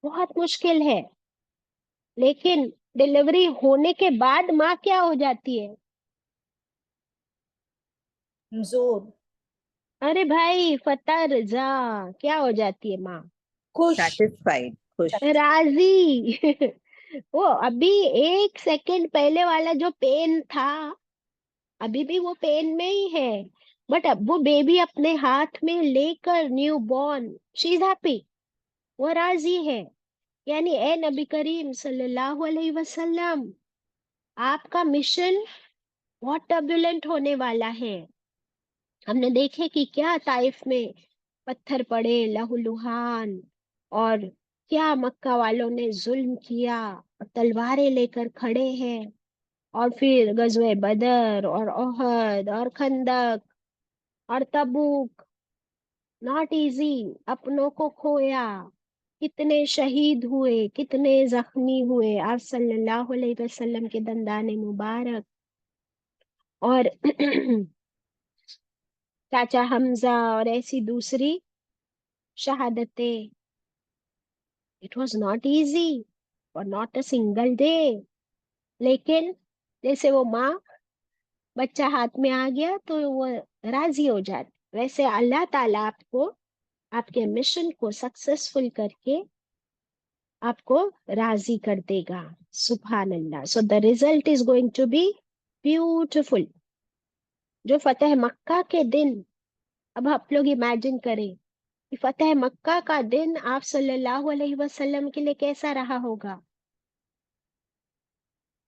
बहुत मुश्किल है। लेकिन डिलीवरी होने के बाद माँ क्या हो जाती है?
जोर,
अरे भाई, फतह रजा, क्या हो जाती है माँ?
खुश।
सेटिस्फाइड, खुश।
राजी। वो अभी 1 सेकंड पहले वाला जो पेन था, अभी भी वो पेन में ही है, बट अब वो बेबी अपने हाथ में लेकर, new born, she is happy, वो राजी है। यानी ए नबी करीम सल्लल्लाहु अलैहि वसल्लम, आपका मिशन बहुत टर्बुलेंट होने वाला है। हमने देखे कि क्या ताइफ में पत्थर पड़े लहूलुहान, और क्या मक्का वालों ने जुल्म किया और तलवारें लेकर खड़े हैं। और फिर गज़वे बदर और ओहद और खंदक और तबूक, नॉट इजी। अपनों को खोया, कितने शहीद हुए, कितने जख्मी हुए आप सल्लल्लाहु अलैहि वसल्लम के दंदाने मुबारक। और चाचा हमजा और ऐसी दूसरी शहादतें। इट वॉज नॉट इजी और नॉट अ सिंगल डे। लेकिन जैसे वो माँ, बच्चा हाथ में आ गया तो वो राजी हो जाती, वैसे अल्लाह ताला आपको, आपके मिशन को सक्सेसफुल करके आपको राजी कर देगा। सुभान अल्लाह। So the result is going to be beautiful. जो फतेह मक्का के दिन, अब आप लोग इमेजिन करें कि फतेह मक्का का दिन आप सल्लल्लाहु अलैहि वसल्लम के लिए कैसा रहा होगा।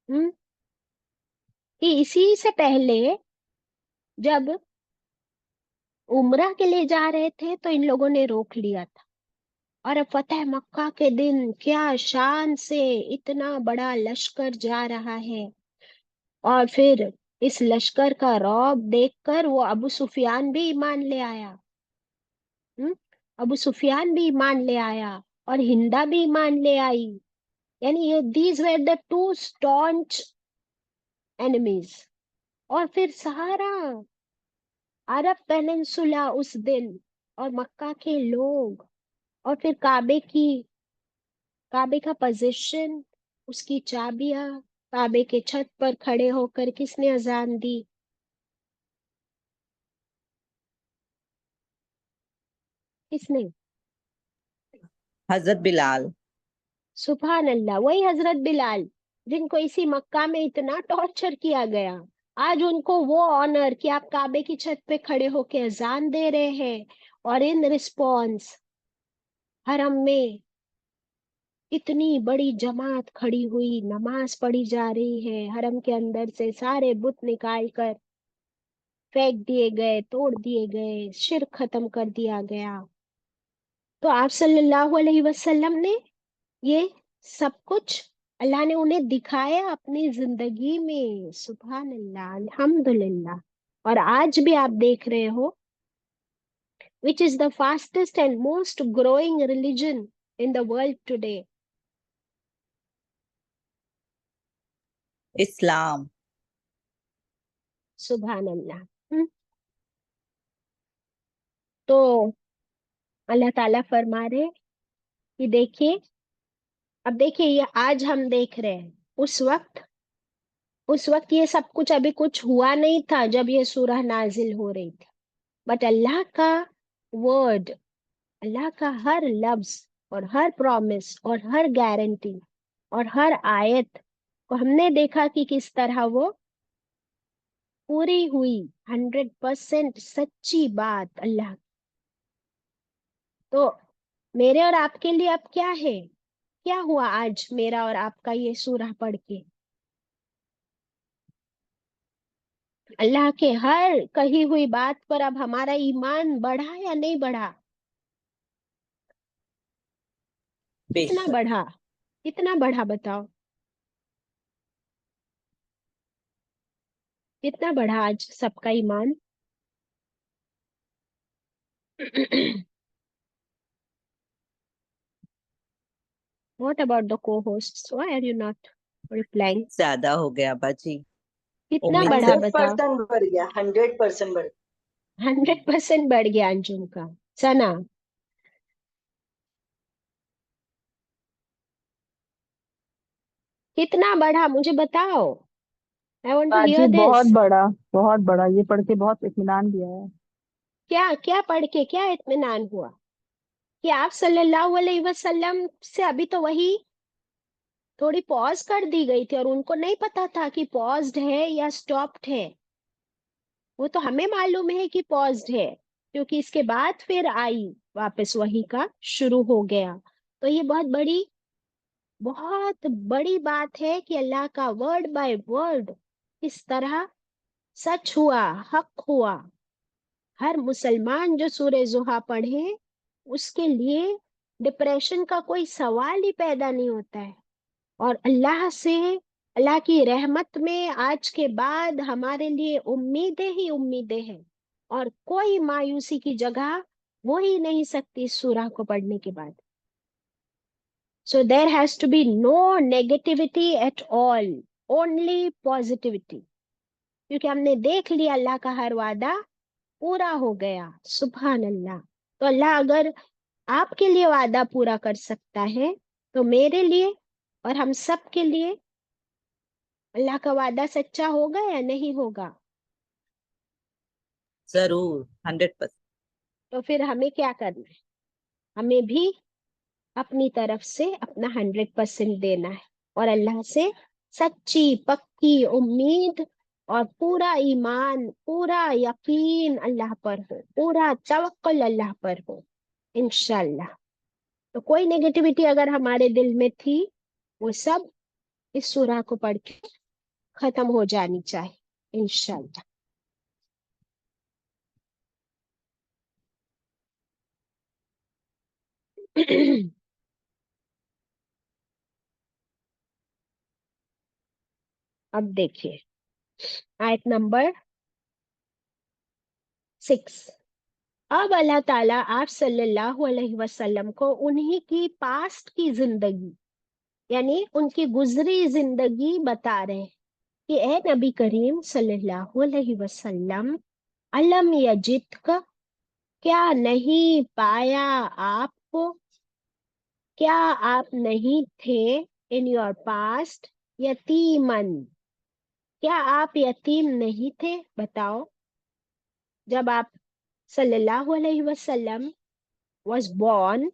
हम्म कि इसी से पहले जब उम्रा के लिए जा रहे थे तो इन लोगों ने रोक लिया था, और अब फतेह मक्का के दिन क्या शान से इतना बड़ा लश्कर जा रहा है। और फिर इस लश्कर का रौब देखकर वो अबू सुफियान भी ईमान ले आया। हम्म अबू सुफियान भी ईमान ले आया और हिंदा भी ईमान ले आई। यानी ये these were the two staunch enemies. और फिर सारा अरब पेनिनसुला उस दिन, और मक्का के लोग, और फिर काबे का पोजीशन, उसकी चाबियां, काबे के छत पर खड़े होकर किसने अजान दी। किसने।
हजरत बिलाल।
सुभान अल्लाह, वही हजरत बिलाल, जिनको इसी मक्का में इतना टॉर्चर किया गया। आज उनको वो ऑनर कि आप काबे की छत पे खड़े होके अजान दे रहे हैं, और इन रिस्पॉन्स हरम में इतनी बड़ी जमात खड़ी हुई, नमाज पढ़ी जा रही है। हरम के अंदर से सारे बुत निकाल कर फेंक दिए गए, तोड़ दिए गए, शिर्क खत्म कर दिया गया। तो आप सल्लल्लाहु अलैहि वसल्लम ने ये सब कुछ, अल्लाह ने उन्हें दिखाया अपनी जिंदगी में। सुभान अल्लाह, अल्हम्दुलिल्लाह। और आज भी आप देख रहे हो, which is the fastest and most growing religion in the world today.
Islam.
सुभान अल्लाह। तो अल्लाह ताला फरमा रहे कि देखिए, अब देखिए ये आज हम देख रहे हैं, उस वक्त ये सब कुछ अभी कुछ हुआ नहीं था जब ये सूरह नाजिल हो रही थी। बट अल्लाह का वर्ड, अल्लाह का हर लफ्ज और हर प्रॉमिस और हर गारंटी और हर आयत को हमने देखा कि किस तरह वो पूरी हुई। 100% सच्ची बात अल्लाह। तो मेरे और आपके लिए अब क्या है, क्या हुआ आज मेरा और आपका ये सूरह पढ़ के। अल्लाह के हर कही हुई बात पर अब हमारा ईमान बढ़ा या नहीं बढ़ा। कितना
बेशक।
बढ़ा, कितना बढ़ा बताओ, कितना बढ़ा आज सबका ईमान। What about the co-hosts? Why are you not replying?
ज्यादा हो गया बाजी।
कितना
उम्मीद
बढ़ा
से।
100% बढ़ गया, 100% बढ़ गया।
100% बढ़ गया अंजुम का। सना, कितना बढ़ा मुझे बताओ। आई वांट टू
बाजी
हियर
बहुत
दिस।
बड़ा, बहुत बड़ा। ये पढ़ के बहुत इत्मीनान दिया है।
क्या क्या पढ़ के क्या इत्मीनान हुआ कि आप सल्लल्लाहु अलैहि वसल्लम से अभी तो वही थोड़ी पॉज कर दी गई थी, और उनको नहीं पता था कि पॉज्ड है या स्टॉप्ड है। वो तो हमें मालूम है कि पॉज्ड है, क्योंकि इसके बाद फिर आई वापस वही का शुरू हो गया। तो ये बहुत बड़ी बात है कि अल्लाह का वर्ड बाय वर्ड इस तरह सच हुआ, हक हुआ। हर मुसलमान जो सूरह जुहा पढ़े, उसके लिए डिप्रेशन का कोई सवाल ही पैदा नहीं होता है। और अल्लाह से, अल्लाह की रहमत में आज के बाद हमारे लिए उम्मीदें ही उम्मीदें हैं, और कोई मायूसी की जगह वो ही नहीं सकती इस सूरह को पढ़ने के बाद। So there has to be no negativity at all, only positivity. क्योंकि हमने देख लिया अल्लाह का हर वादा पूरा हो गया। सुभान अल्लाह। तो अल्लाह अगर आपके लिए वादा पूरा कर सकता है, तो मेरे लिए और हम सब के लिए अल्लाह का वादा सच्चा होगा या नहीं होगा।
जरूर 100%।
तो फिर हमें क्या करना है, हमें भी अपनी तरफ से अपना 100% देना है, और अल्लाह से सच्ची पक्की उम्मीद और पूरा ईमान, पूरा यकीन अल्लाह पर हो, पूरा तवक्कुल अल्लाह पर हो। इंशाल्लाह। तो कोई नेगेटिविटी अगर हमारे दिल में थी, वो सब इस सूरा को पढ़ के खत्म हो जानी चाहिए इंशाल्लाह। अब देखिए आयत नंबर 6। अब अल्लाह ताला आप सल्लल्लाहु अलैहि वसल्लम को उन्हीं की पास्ट की जिंदगी, यानी उनकी गुजरी जिंदगी बता रहे हैं कि ए नबी करीम सल्लल्लाहु अलैहि वसल्लम, अलम यजिदक, क्या नहीं पाया आपको, क्या आप नहीं थे इन योर पास्ट यतीमन, क्या आप यतीम नहीं थे? बताओ, जब आप सल्लल्लाहु अलैहि वसल्लम was born,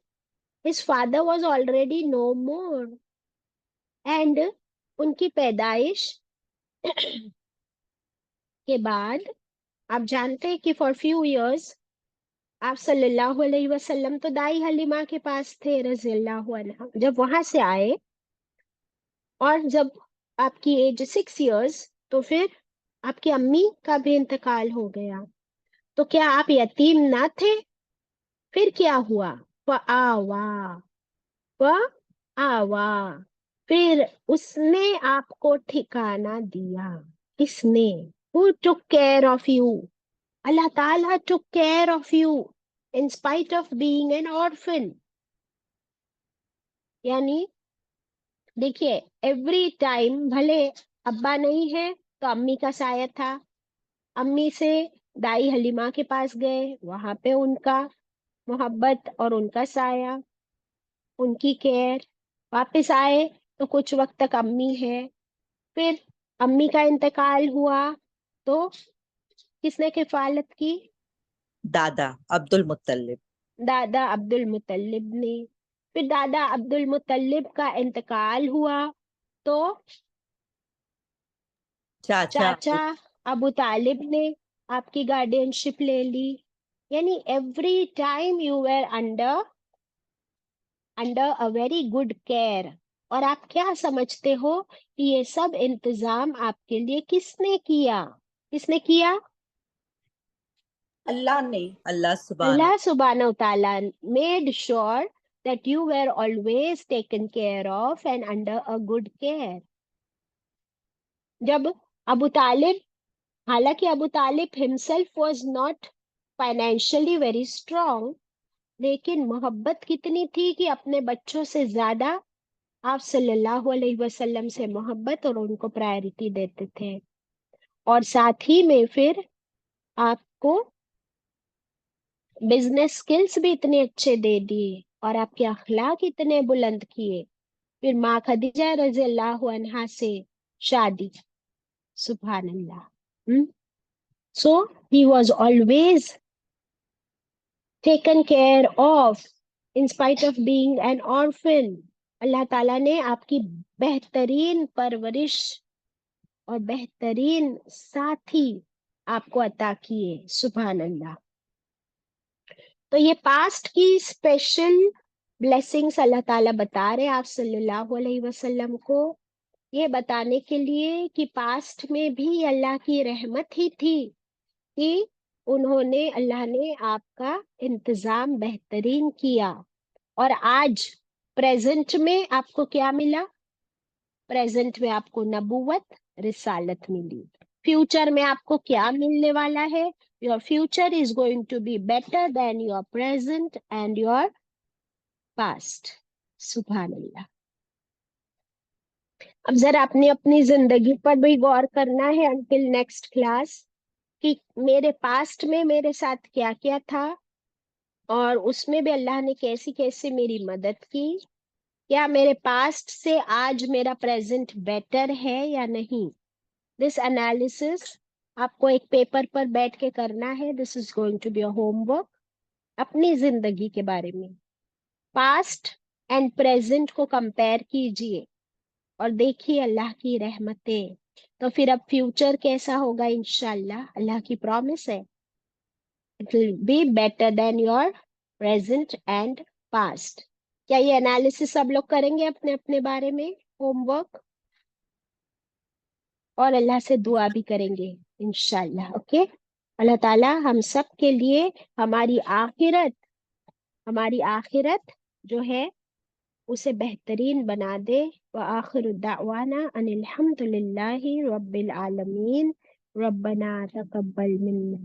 his father was already no more, and उनकी पैदाइश के बाद आप जानते हैं कि फॉर फ्यू इयर्स आप सल्लल्लाहु अलैहि वसल्लम तो दाई हलीमा के पास थे रजी अल्लाह अन्हा। जब वहां से आए और जब आपकी एज 6 इयर्स, तो फिर आपकी अम्मी का भी इंतकाल हो गया। तो क्या आप यतीम ना थे? फिर क्या हुआ? आवा, आवा, फिर उसने आपको ठिकाना दिया। किसने? Who took care of you? Allah Ta'ala took care of you in spite of being an orphan. यानी देखिए, एवरी टाइम भले अब्बा नहीं है तो अम्मी का साया था, अम्मी से दाई हलीमा के पास गए, वहां पे उनका मोहब्बत और उनका साया, उनकी केयर। वापस आए तो कुछ वक्त तक अम्मी है, फिर अम्मी का इंतकाल हुआ तो किसने किफालत की?
दादा अब्दुल मुत्तलिब।
दादा अब्दुल मुतल्लिब ने। फिर दादा अब्दुल मुतल्लिब का इंतकाल हुआ तो
चाचा
चाचा अबू तालिब ने आपकी गार्डियनशिप ले ली। यानी every time you were under a very good care. और आप क्या समझते हो कि ये सब इंतजाम आपके लिए किसने किया? किसने किया?
अल्लाह ने।
अल्लाह सुभान
Allah subhanahu wa ta'ala made sure that you were always taken care of and under a good care. जब अबू तालिब, हालांकि अबू तालिब himself was not financially very strong, लेकिन मोहब्बत कितनी थी कि अपने बच्चों से ज्यादा आप सल्लल्लाहु अलैहि वसल्लम से मोहब्बत और उनको प्रायोरिटी देते थे। और साथ ही में फिर आपको बिजनेस स्किल्स भी इतने अच्छे दे दिए और आपके अखलाक इतने बुलंद किए। फिर माँ खदीजा रजी अल्लाह अन्हा से शादी। सुभान अल्लाह। So he was always taken care of in spite of being an orphan. अल्लाह ताला ने आपकी बेहतरीन परवरिश और बेहतरीन साथी आपको अता किए। सुभान अल्लाह। तो ये पास्ट की स्पेशल ब्लेसिंग्स अल्लाह ताला बता रहे आप सल्लल्लाहु अलैहि वसल्लम को, ये बताने के लिए कि पास्ट में भी अल्लाह की रहमत ही थी कि उन्होंने, अल्लाह ने आपका इंतजाम बेहतरीन किया। और आज प्रेजेंट में आपको क्या मिला? प्रेजेंट में आपको नबूवत, रिसालत मिली। फ्यूचर में आपको क्या मिलने वाला है? Your future is going to be better than your present and your past. सुभान अल्लाह। अब जरा अपनी अपनी जिंदगी पर भी गौर करना है अंटिल नेक्स्ट क्लास कि मेरे पास्ट में मेरे साथ क्या क्या था और उसमें भी अल्लाह ने कैसी कैसे मेरी मदद की। क्या मेरे पास्ट से आज मेरा प्रेजेंट बेटर है या नहीं? दिस एनालिसिस आपको एक पेपर पर बैठ के करना है। This is going to be a homework. अपनी जिंदगी के बारे में पास्ट एंड प्रेजेंट को कंपेयर कीजिए और देखिए अल्लाह की रहमतें। तो फिर अब फ्यूचर कैसा होगा? इंशाल्लाह अल्लाह की प्रॉमिस है, it will be better than your present and past. क्या ये एनालिसिस सब लोग करेंगे अपने अपने बारे में होमवर्क, और अल्लाह से दुआ भी करेंगे इंशाल्लाह। ओके, अल्लाह ताला हम सब के लिए हमारी आखिरत जो है उसे बेहतरीन बना दे। व आखिर दावाना अनिल हम्दुलिल्लाहि रब्बिल आलमीन। रब्बना तकब्बल मिन्ना।